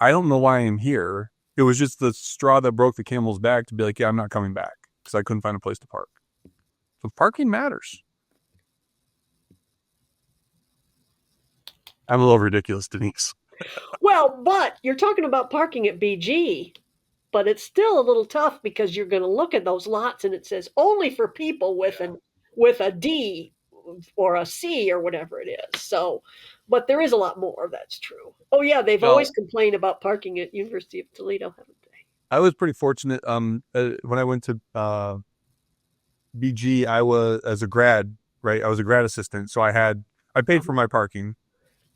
I don't know why I'm here. It was just the straw that broke the camel's back to be like, yeah, I'm not coming back because I couldn't find a place to park. So parking matters. I'm a little ridiculous, Denise. Well, but you're talking about parking at BG, but it's still a little tough because you're going to look at those lots and it says only for people with a D or a C or whatever it is. So, but there is a lot more. That's true. Oh yeah, they've Well, always complained about parking at University of Toledo, haven't they? I was pretty fortunate. When I went to BG, I was as a grad, right? I was a grad assistant, so I paid for my parking.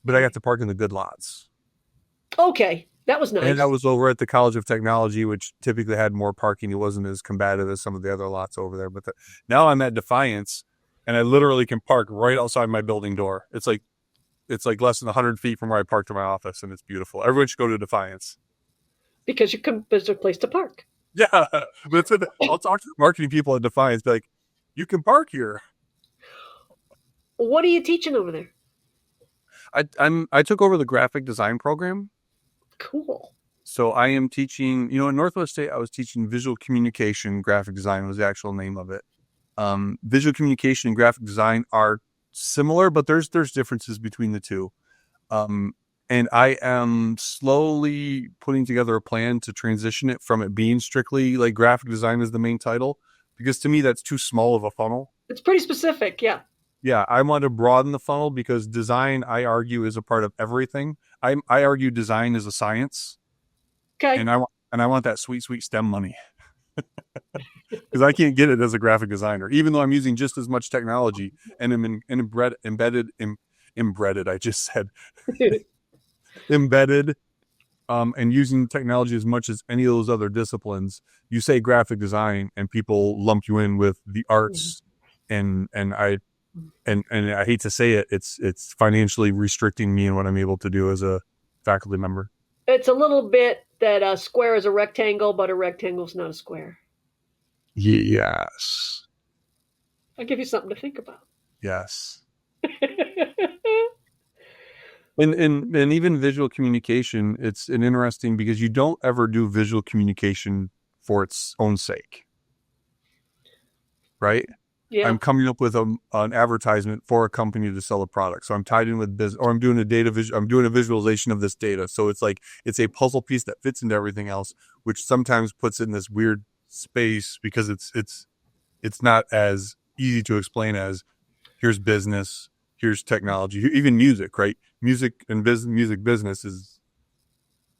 but I got to park in the good lots. Okay, that was And I nice. was over at the College of Technology, which typically had more parking. It wasn't as combative as some of the other lots over there. But now I'm at Defiance, and I literally can park right outside my building door. It's like less than 100 feet from where I parked in my office, and it's beautiful. Everyone should go to Defiance. Because there's a place to park. Yeah, but I'll talk to the marketing people at Defiance, be like, you can park here. What are you teaching over there? I took over the graphic design program. Cool. So I am teaching, in Northwest State, I was teaching visual communication, graphic design was the actual name of it. Visual communication and graphic design are similar, but there's differences between the two. And I am slowly putting together a plan to transition it from it being strictly like graphic design as the main title, because to me, that's too small of a funnel. It's pretty specific, yeah. Yeah, I want to broaden the funnel because design, I argue, is a part of everything. I argue design is a science, Okay. and I want that sweet, sweet STEM money because I can't get it as a graphic designer, even though I'm using just as much technology and I'm embedded. I just said embedded, and using technology as much as any of those other disciplines. You say graphic design, and people lump you in with the arts, and I hate to say it, it's financially restricting me and what I'm able to do as a faculty member. It's a little bit that a square is a rectangle, but a rectangle is not a square. Yes. I'll give you something to think about. Yes. And even visual communication, it's an interesting because you don't ever do visual communication for its own sake, right? Yeah. I'm coming up with an advertisement for a company to sell a product. So I'm tied in with business, or I'm doing I'm doing a visualization of this data. So it's like, it's a puzzle piece that fits into everything else, which sometimes puts it in this weird space because it's not as easy to explain as here's business, here's technology, even music, right? Music and music business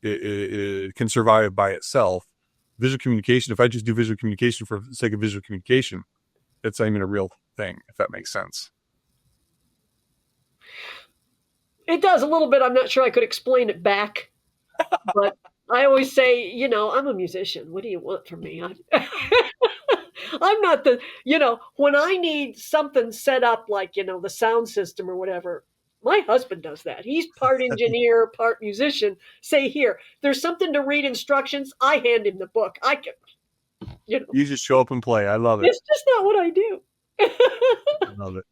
it can survive by itself. Visual communication, if I just do visual communication for the sake of visual communication, it's not even a real thing, if that makes sense. It does a little bit. I'm not sure I could explain it back, but I always say, I'm a musician. What do you want from me? I'm not when I need something set up like, the sound system or whatever, my husband does that. He's part engineer, part musician. Say, here, there's something to read instructions. I hand him the book. I can, You just show up and play. I love it. it's just not what I do. I love it.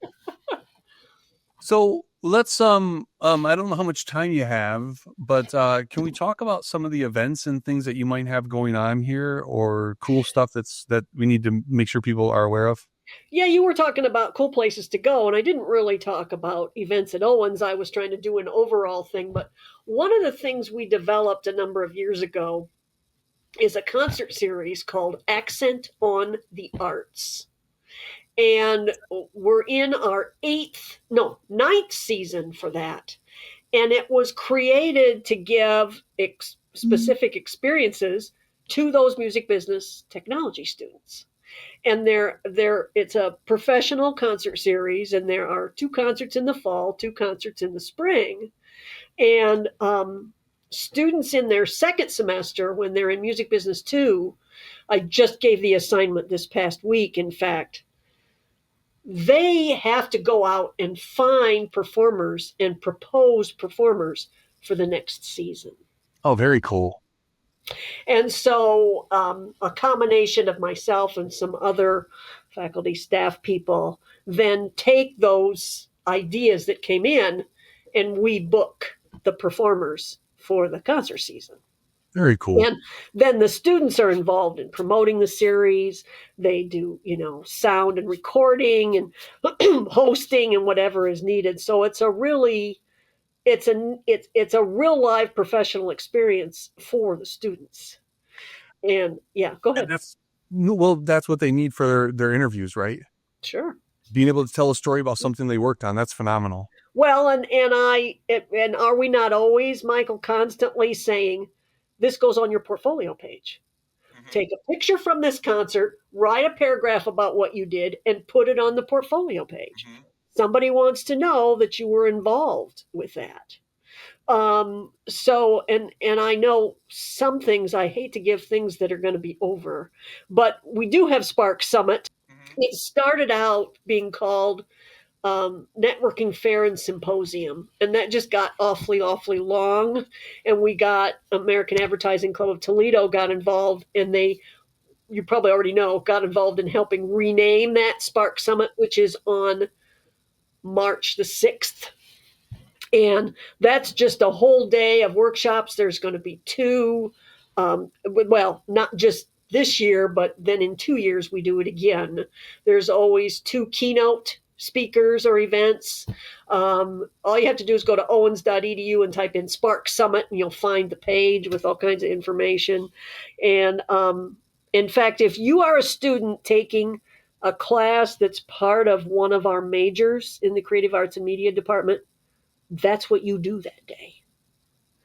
So let's I don't know how much time you have, but can we talk about some of the events and things that you might have going on here, or cool stuff that we need to make sure people are aware of? Yeah, you were talking about cool places to go, and I didn't really talk about events at Owens. I was trying to do an overall thing, but one of the things we developed a number of years ago is a concert series called Accent on the Arts. And we're in our ninth season for that. And it was created to give specific experiences to those music business technology students. And it's a professional concert series, and there are 2 concerts in the fall, 2 concerts in the spring. And students in their second semester, when they're in music business 2, I just gave the assignment this past week, in fact, they have to go out and find performers and propose performers for the next season. Oh, very cool. And so a combination of myself and some other faculty staff people then take those ideas that came in, and we book the performers for the concert season. Very cool. And then the students are involved in promoting the series. They do, sound and recording and hosting and whatever is needed. So it's a really, it's a real live professional experience for the students. And yeah, go ahead. That's what they need for their interviews, right? Sure. Being able to tell a story about something they worked on, that's phenomenal. Well, and are we not always, Michael, constantly saying, this goes on your portfolio page? Mm-hmm. Take a picture from this concert, write a paragraph about what you did, and put it on the portfolio page. Mm-hmm. Somebody wants to know that you were involved with that. And I know some things, I hate to give things that are going to be over, but we do have Spark Summit. It started out being called Networking Fair and Symposium, and that just got awfully, awfully long. And we got American Advertising Club of Toledo got involved, and they, you probably already know, got involved in helping rename that Spark Summit, which is on March the 6th. And that's just a whole day of workshops. There's going to be two, well, not just this year, but then in 2 years we do it again. There's always two keynote speakers or events. All you have to do is go to owens.edu and type in Spark Summit, and you'll find the page with all kinds of information. And in fact, if you are a student taking a class that's part of one of our majors in the Creative Arts and Media department, that's what you do that day.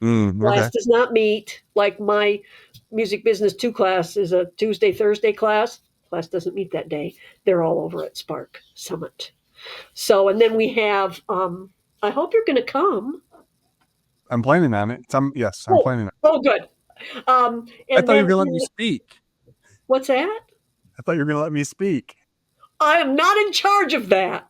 Class does not meet. Like my Music Business 2 class is a Tuesday, Thursday class. Class doesn't meet that day. They're all over at Spark Summit. So, and then we have, I hope you're going to come. I'm planning on it. Yes, I'm planning on it. Oh, good. And I thought you were going to let me speak. What's that? I thought you were going to let me speak. I am not in charge of that.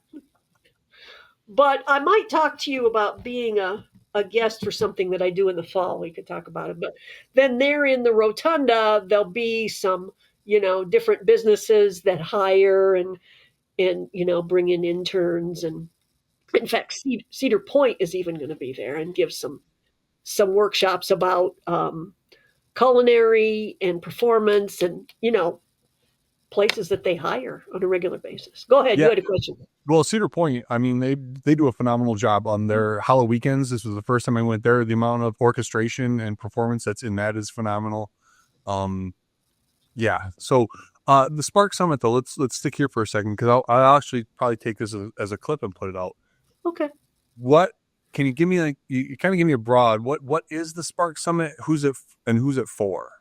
But I might talk to you about being a guest for something that I do in the fall. We could talk about it. But then there in the rotunda, there'll be some, different businesses that hire and bring in interns. And in fact, Cedar Point is even going to be there and give some workshops about culinary and performance and, places that they hire on a regular basis. Go ahead. Yeah. You had a question. Well, Cedar Point, I mean, they do a phenomenal job on their Halloween weekends. This was the first time I went there. The amount of orchestration and performance that's in that is phenomenal. Yeah. So the Spark Summit, though, let's stick here for a second, because I'll actually probably take this as a clip and put it out. Okay. What can you give me? You kind of give me a broad. What is the Spark Summit? Who's it for?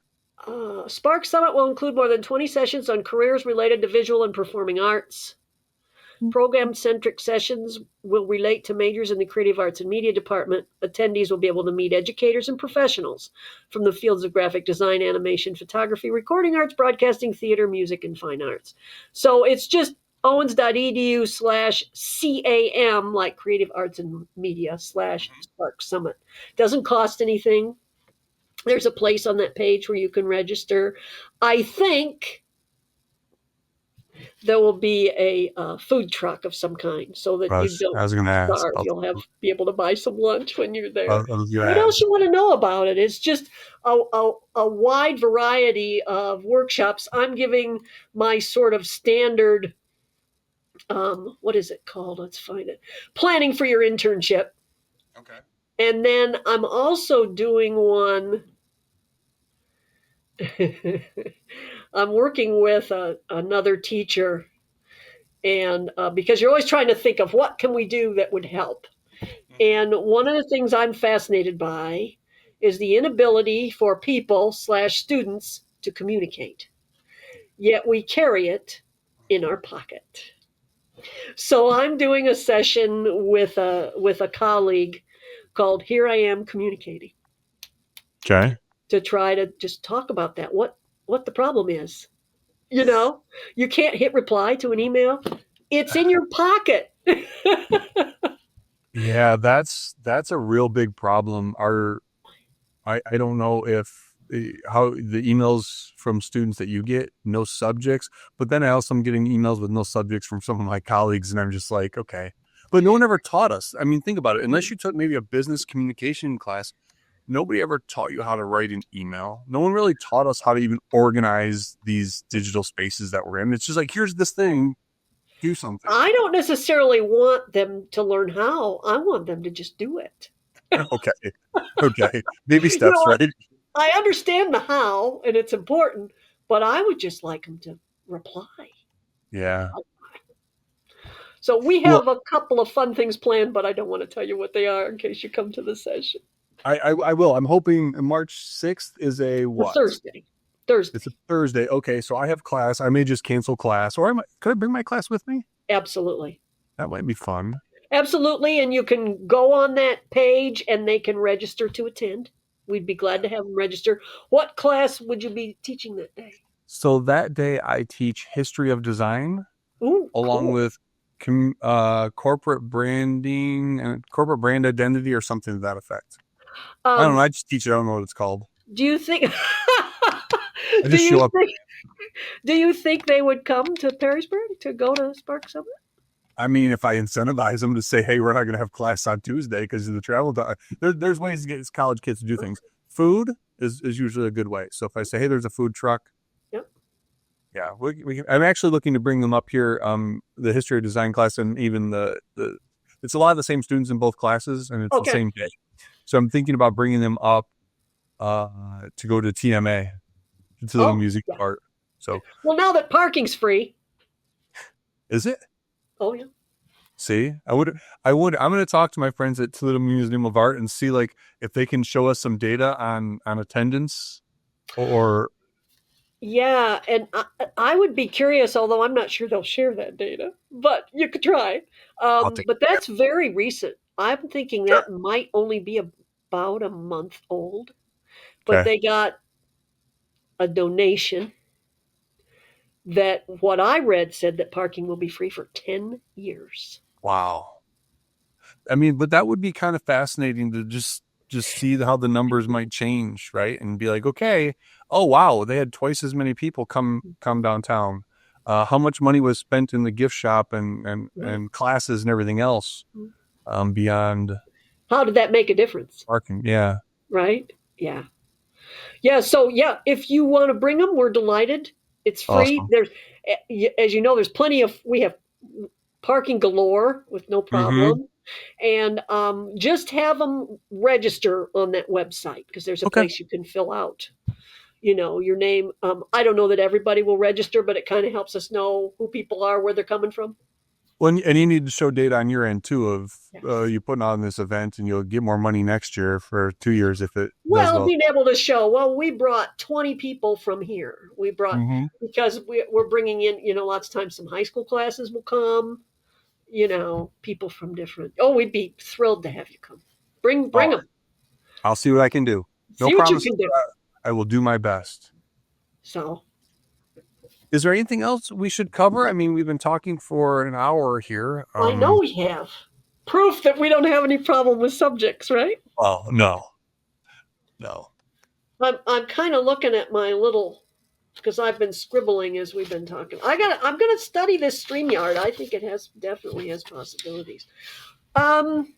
Spark Summit will include more than 20 sessions on careers related to visual and performing arts. Program-centric sessions will relate to majors in the Creative Arts and Media department. Attendees will be able to meet educators and professionals from the fields of graphic design, animation, photography, recording arts, broadcasting, theater, music, and fine arts. So it's just owens.edu/CAM, like Creative Arts and Media /Spark Summit. Doesn't cost anything. There's a place on that page where you can register. I think there will be a food truck of some kind, so that you don't starve. You'll be able to buy some lunch when you're there. What else you want to know about it? It's just a wide variety of workshops. I'm giving my sort of standard, what is it called? Let's find it. Planning for your internship. Okay. And then I'm also doing one. I'm working with another teacher, and because you're always trying to think of what can we do that would help. And one of the things I'm fascinated by is the inability for people /students to communicate. Yet we carry it in our pocket. So I'm doing a session with a colleague called Here I Am Communicating. Okay. To try to just talk about that, what the problem is. You can't hit reply to an email. It's in your pocket. Yeah, that's a real big problem. I don't know if how the emails from students that you get, no subjects, but then I also am getting emails with no subjects from some of my colleagues, and I'm just like, okay. But no one ever taught us. I mean, think about it. Unless you took maybe a business communication class, nobody ever taught you how to write an email. No one really taught us how to even organize these digital spaces that we're in. It's just like, here's this thing, do something. I don't necessarily want them to learn how. I want them to just do it. Okay. Baby steps, right? I understand the how, and it's important, but I would just like them to reply. Yeah. So we have a couple of fun things planned, but I don't want to tell you what they are in case you come to the session. I will. I'm hoping March 6th is a what? Thursday. It's a Thursday. Okay, so I have class. I may just cancel class, or could I bring my class with me? Absolutely. That might be fun. Absolutely. And you can go on that page and they can register to attend. We'd be glad to have them register. What class would you be teaching that day? So that day I teach history of design Ooh, along cool. with corporate branding and corporate brand identity or something to that effect. I don't know. Um, I just teach it. I don't know what it's called. do you think I do just you show up. think do you think they would come to Perrysburg to go to Spark Summit? I mean, if I incentivize them to say, hey, we're not going to have class on Tuesday because of the travel time, there's ways to get college kids to do things. Food is usually a good way. So if I say, hey, there's a food truck, Yep. yeah, I'm actually looking to bring them up here. The history of design class and even it's a lot of the same students in both classes and it's the Okay. same day. So I'm thinking about bringing them up to go to TMA, to the Oh, music yeah. art. So Well, now that parking's free. is it? Oh, yeah. See, I'm going to talk to my friends at Toledo Museum of Art and see like if they can show us some data on attendance or Yeah, and I would be curious, although I'm not sure they'll share that data, but you could try. I'll take But that's very recent. I'm thinking sure. that might only be about a month old, but Okay. they got a donation that what I read said that parking will be free for 10 years. Wow. I mean, but that would be kind of fascinating to just see how the numbers might change, right? And be like, okay, oh wow, they had twice as many people come downtown. How much money was spent in the gift shop Right. and classes and everything else beyond How did that make a difference? parking? Yeah, Right? Yeah. Yeah, so yeah, if you want to bring them, we're delighted. It's free. awesome. There's, as you know, there's plenty of, we have parking galore with no Mm-hmm. problem. And just have them register on that website because there's a Okay. place you can fill out, your name. I don't know that everybody will register, but it kind of helps us know who people are, where they're coming from. Well, and you need to show data on your end too of Yes. you putting on this event, and you'll get more money next year for 2 years if it does Well, well. being able to show, well, we brought 20 people from here. We brought, Mm-hmm. because we're bringing in, lots of times some high school classes will come, people from different. Oh, we'd be thrilled to have you come. Bring Oh, them. I'll see what I can do. No See what you promises, can do. but I will do my best. So Is there anything else we should cover? I mean, we've been talking for an hour here. I know we have proof that we don't have any problem with subjects, right? Well, no. I'm kind of looking at my little, because I've been scribbling as we've been talking. I'm gonna study this StreamYard. I think it definitely has possibilities. Um,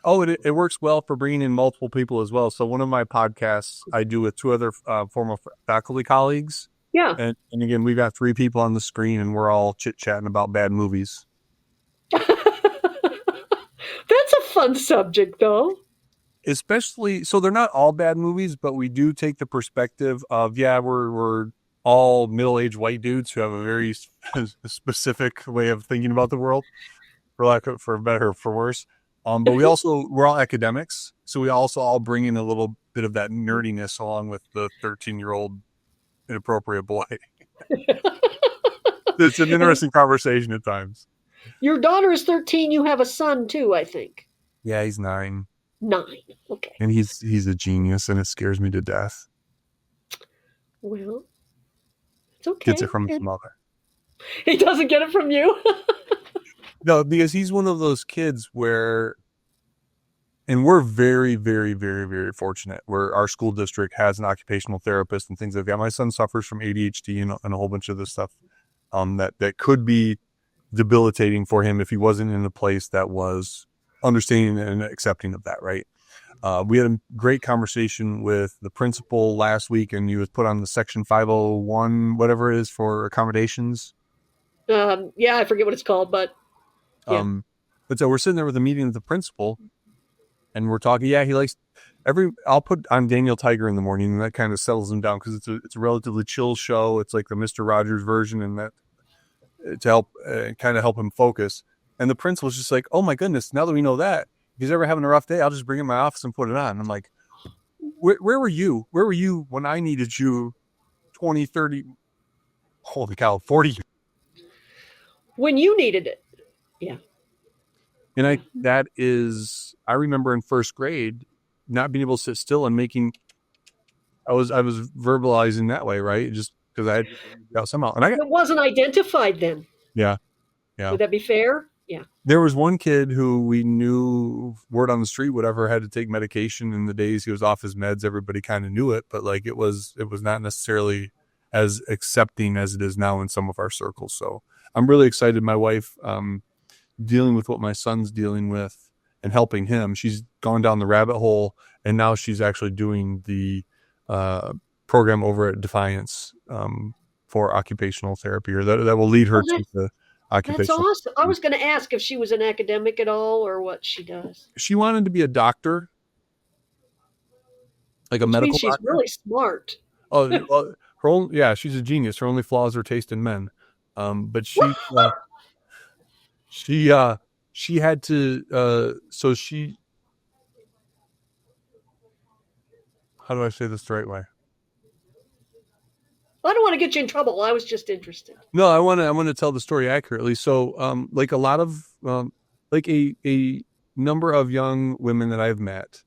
Oh, it works well for bringing in multiple people as well. So one of my podcasts I do with two other former faculty colleagues. yeah. And again, we've got three people on the screen and we're all chit-chatting about bad movies. That's a fun subject, though. Especially, so they're not all bad movies, but we do take the perspective of, yeah, we're all middle-aged white dudes who have a very specific way of thinking about the world, for better or for worse. But we're all academics, so we also all bring in a little bit of that nerdiness along with the 13-year-old inappropriate boy. It's an interesting conversation at times. Your daughter is 13. You have a son, too, I think. Yeah, he's 9, 9. Okay. and he's a genius, and it scares me to death. Well, it's okay. Gets it from his mother. He doesn't get it from you. No, because he's one of those kids where, and we're very, very, very, very fortunate where our school district has an occupational therapist and things like that. My son suffers from ADHD and a whole bunch of this stuff that could be debilitating for him if he wasn't in a place that was understanding and accepting of that, right? We had a great conversation with the principal last week, and he was put on the Section 501, whatever it is, for accommodations. Yeah, I forget what it's called, but yeah. But so we're sitting there with a meeting with the principal, and we're talking. Yeah, he likes I'll put on Daniel Tiger in the morning, and that kind of settles him down because it's a relatively chill show. It's like the Mr. Rogers version, and that to help kind of help him focus. And the principal's just like, oh my goodness, now that we know that, if he's ever having a rough day, I'll just bring him in my office and put it on. And I'm like, where were you? Where were you when I needed you 20, 30, holy cow, 40? When you needed it. Yeah. And Yeah. I remember in first grade not being able to sit still and I was verbalizing that way, right? Just because I had got somehow. And It wasn't identified then. yeah, yeah. Would that be fair? Yeah. There was one kid who we knew, word on the street, whatever, had to take medication in the days he was off his meds. Everybody kind of knew it, but like it was not necessarily as accepting as it is now in some of our circles. So I'm really excited. My wife, dealing with what my son's dealing with and helping him. She's gone down the rabbit hole, and now she's actually doing the program over at Defiance for occupational therapy, or that will lead her Oh, to the that's occupational awesome. I therapy. was going to ask if she was an academic at all or what she does, She wanted to be a doctor, like a which means medical she's doctor. really smart. Oh, well, yeah, she's a genius. Her only flaw is her taste in men. But she she had to so she how do I say this the right way? I don't want to get you in trouble. I was just interested. No, I want to tell the story accurately. So, like a lot of like a number of young women that I've met,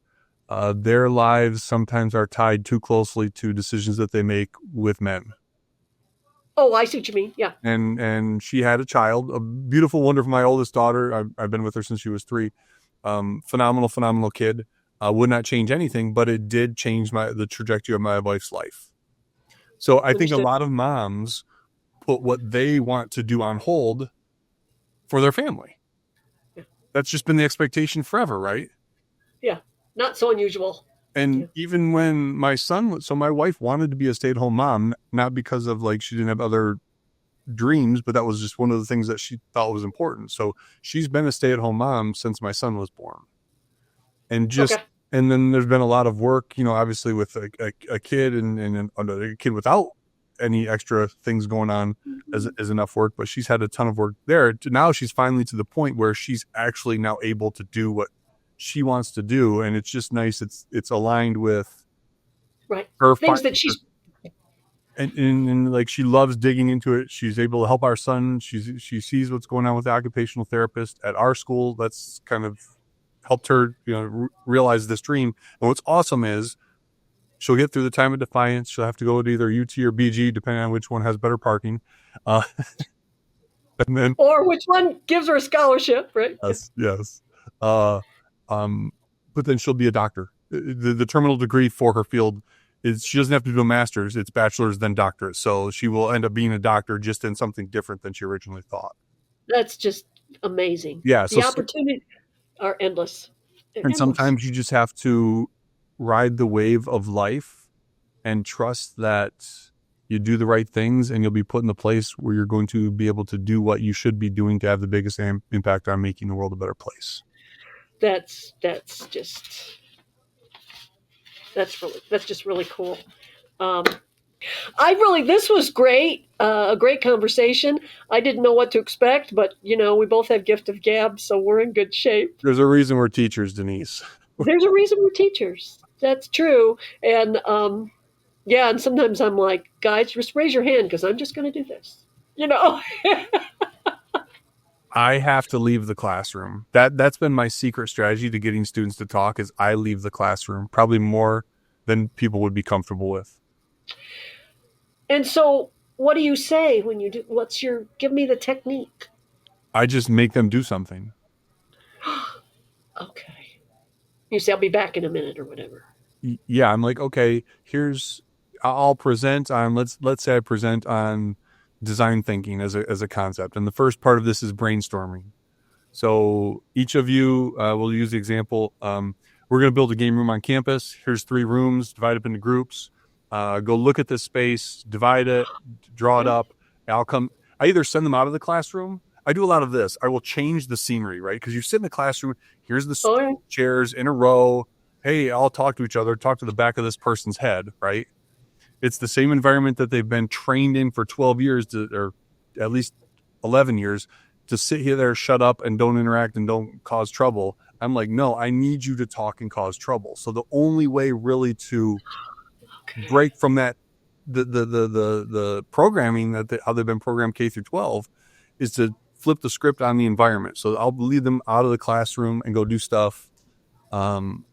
their lives sometimes are tied too closely to decisions that they make with men. Oh, I see what you mean. Yeah. And she had a child, a beautiful, wonderful, my oldest daughter. I've been with her since she was 3. Phenomenal kid. Would not change anything, but it did change the trajectory of my wife's life. So I think a Understood. lot of moms put what they want to do on hold for their family. Yeah. That's just been the expectation forever, right? Yeah. Not so unusual. And Yeah. even when my wife wanted to be a stay-at-home mom, not because of like she didn't have other dreams, but that was just one of the things that she thought was important. So she's been a stay-at-home mom since my son was born. And Okay. then there's been a lot of work, obviously with a kid and a kid without any extra things going on as enough work, but she's had a ton of work there. Now she's finally to the point where she's actually now able to do what she wants to do, and it's just nice. It's aligned with Right. her Things finding that her, she's and like she loves digging into it. She's able to help our son. She sees what's going on with the occupational therapist at our school. That's kind of helped her realize this dream. And what's awesome is she'll get through the time of Defiance. She'll have to go to either UT or BG, depending on which one has better parking. And then or which one gives her a scholarship, right? Yeah. yes. Uh, but then she'll be a doctor. The terminal degree for her field is she doesn't have to do a master's. It's bachelor's, then doctorate. So she will end up being a doctor just in something different than she originally thought. That's just amazing. Yeah. The opportunities are endless. They're And endless. sometimes you just have to ride the wave of life and trust that you do the right things and you'll be put in the place where you're going to be able to do what you should be doing to have the biggest impact on making the world a better place. That's just really cool. This was great, a great conversation. I didn't know what to expect, but we both have gift of gab, so we're in good shape. There's a reason we're teachers, Denise. There's a reason we're teachers. That's true. And yeah, and sometimes I'm like, guys, just raise your hand because I'm just going to do this. I have to leave the classroom. That's been my secret strategy to getting students to talk is I leave the classroom probably more than people would be comfortable with. And so what do you say when you do, give me the technique. I just make them do something. Okay. You say, I'll be back in a minute or whatever. Yeah. I'm like, okay, I'll present on, let's say I present on design thinking as a concept. And the first part of this is brainstorming. So each of you will use the example. We're going to build a game room on campus. Here's 3 rooms, divide up into groups. Go look at this space, divide it, draw it up. I either send them out of the classroom. I do a lot of this. I will change the scenery, right? Because you sit in the classroom, here's the chairs in a row. Hey, all talk to each other, talk to the back of this person's head, right? It's the same environment that they've been trained in for 12 years or at least 11 years to sit here there, shut up and don't interact and don't cause trouble. I'm like, no, I need you to talk and cause trouble. So the only way really to break from that, the programming how they've been programmed K through 12 is to flip the script on the environment. So I'll lead them out of the classroom and go do stuff. And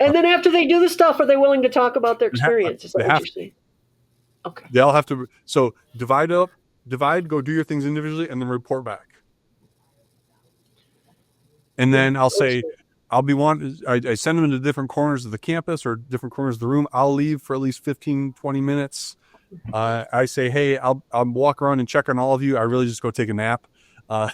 then after they do the stuff, are they willing to talk about their experience? Is that what you're saying? Okay. They all have to. So divide, go do your things individually, and then report back. And then I'll say, I send them to different corners of the campus or different corners of the room. I'll leave for at least 15, 20 minutes. I say, hey, I'll walk around and check on all of you. I really just go take a nap. Yeah.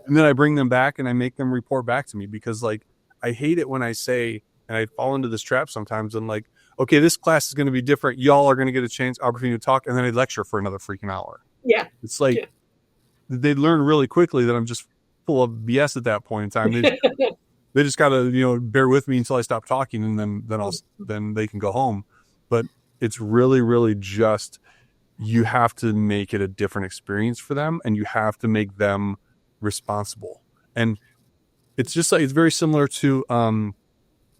And then I bring them back and I make them report back to me, because like, I hate it when I say, and I fall into this trap sometimes. I'm like, okay, this class is going to be different. Y'all are going to get opportunity to talk. And then I lecture for another freaking hour. Yeah. It's like, they learn really quickly that I'm just full of BS at that point in time. They just got to, bear with me until I stop talking, and then they can go home. But it's really, really just, you have to make it a different experience for them, and you have to make them responsible. And it's just like, it's very similar to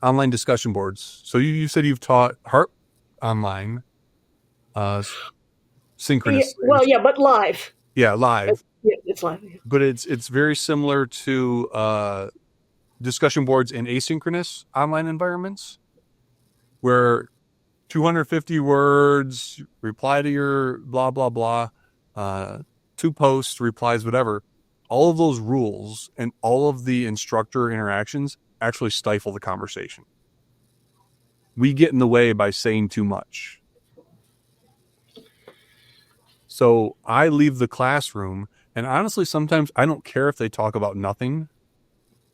online discussion boards. So you said you've taught Harp online, synchronous. But live. Yeah, live. It's live. Yeah. But it's very similar to discussion boards in asynchronous online environments, where 250 words, reply to your blah, blah, blah, 2 posts, replies, whatever. All of those rules and all of the instructor interactions actually stifle the conversation. We get in the way by saying too much. So I leave the classroom, and honestly, sometimes I don't care if they talk about nothing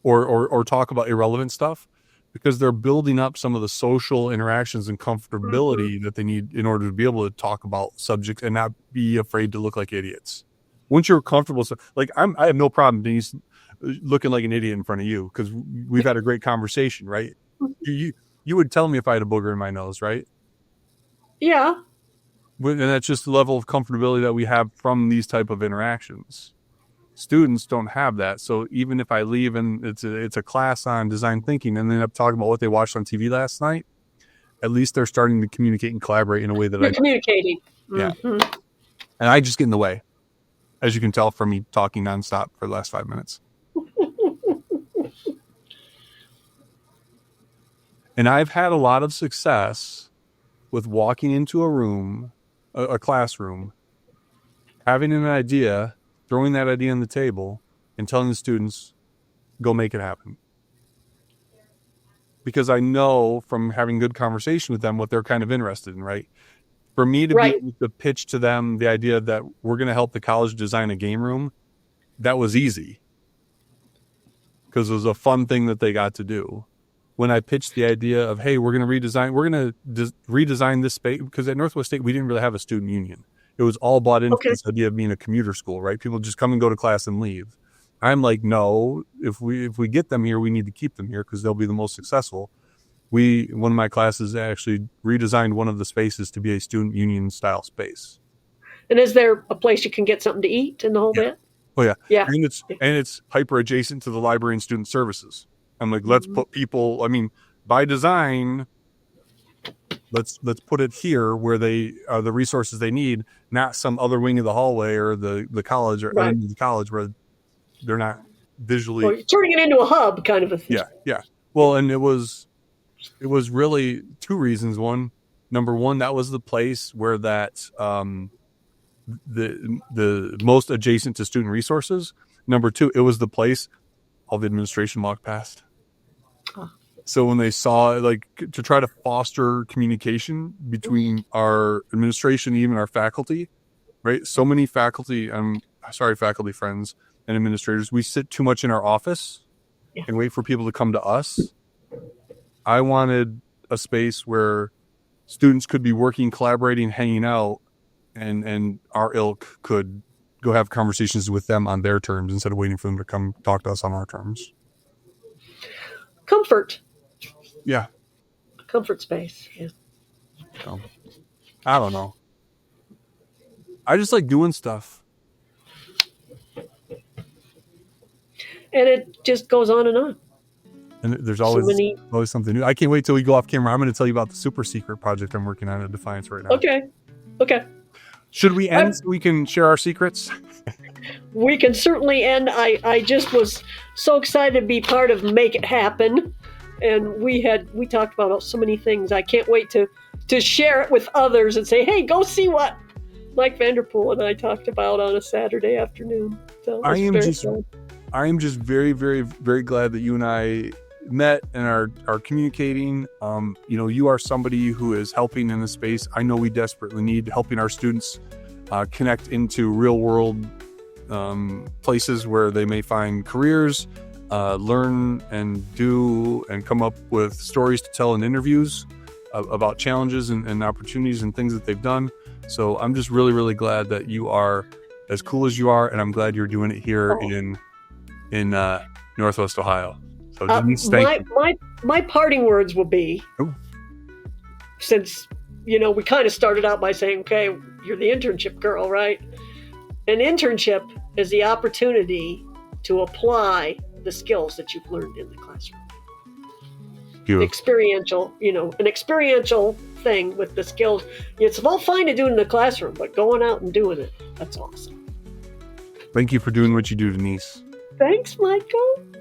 or talk about irrelevant stuff, because they're building up some of the social interactions and comfortability that they need in order to be able to talk about subjects and not be afraid to look like idiots. Once you're comfortable, so like I have no problem, Denise, looking like an idiot in front of you, because we've had a great conversation, right? You would tell me if I had a booger in my nose, right? Yeah. And that's just the level of comfortability that we have from these type of interactions. Students don't have that. So even if I leave and it's a class on design thinking, and they end up talking about what they watched on TV last night, at least they're starting to communicate and collaborate in a way that You're communicating. Yeah. And I just get in the way, as you can tell from me talking nonstop for the last 5 minutes. And I've had a lot of success with walking into a room, a classroom, having an idea, throwing that idea on the table, and telling the students, go make it happen. Because I know from having good conversation with them what they're kind of interested in, right? For me to be able to pitch to them the idea that we're going to help the college design a game room, that was easy. Because it was a fun thing that they got to do. When I pitched the idea of, hey, we're going to redesign this space, because at Northwest State, we didn't really have a student union. It was all bought into this idea of being a commuter school, right? People just come and go to class and leave. I'm like, no, if we get them here, we need to keep them here because they'll be the most successful. One of my classes actually redesigned one of the spaces to be a student union style space. And is there a place you can get something to eat in the whole bit? Oh yeah. Yeah. And it's hyper adjacent to the library and student services. I'm like, let's put people, by design, let's put it here where they are the resources they need, not some other wing of the hallway or the college or end of the college where they're not visually. Well, you're turning it into a hub kind of a thing. Yeah. Well, and it was really 2 reasons. Number one, that was the place where that the most adjacent to student resources. Number 2, it was the place all the administration walked past. So when they saw, like, to try to foster communication between our administration, even our faculty, right? So many faculty friends and administrators, we sit too much in our office and wait for people to come to us. I wanted a space where students could be working, collaborating, hanging out, and our ilk could go have conversations with them on their terms instead of waiting for them to come talk to us on our terms. Comfort. Yeah. Comfort space. Yeah. So, I don't know. I just like doing stuff. And it just goes on and on. And there's always something new. I can't wait till we go off camera. I'm going to tell you about the super secret project I'm working on at Defiance right now. Okay. Should we end so we can share our secrets? we can certainly end. I just was so excited to be part of Make It Happen. And we talked about so many things. I can't wait to share it with others and say, hey, go see what Mike Vanderpool and I talked about on a Saturday afternoon. So I am just very, very, very glad that you and I met and are communicating. You are somebody who is helping in the space. I know we desperately need helping our students connect into real world places where they may find careers, learn and do and come up with stories to tell in interviews about challenges and opportunities and things that they've done. So I'm just really, really glad that you are as cool as you are, and I'm glad you're doing it here in Northwest Ohio. So Denise, thank you. My parting words will be, since we kind of started out by saying, okay, you're the internship girl, right? An internship is the opportunity to apply the skills that you've learned in the classroom. Experiential, an experiential thing with the skills. It's all fine to do in the classroom, but going out and doing it, that's awesome. Thank you for doing what you do, Denise. Thanks, Michael.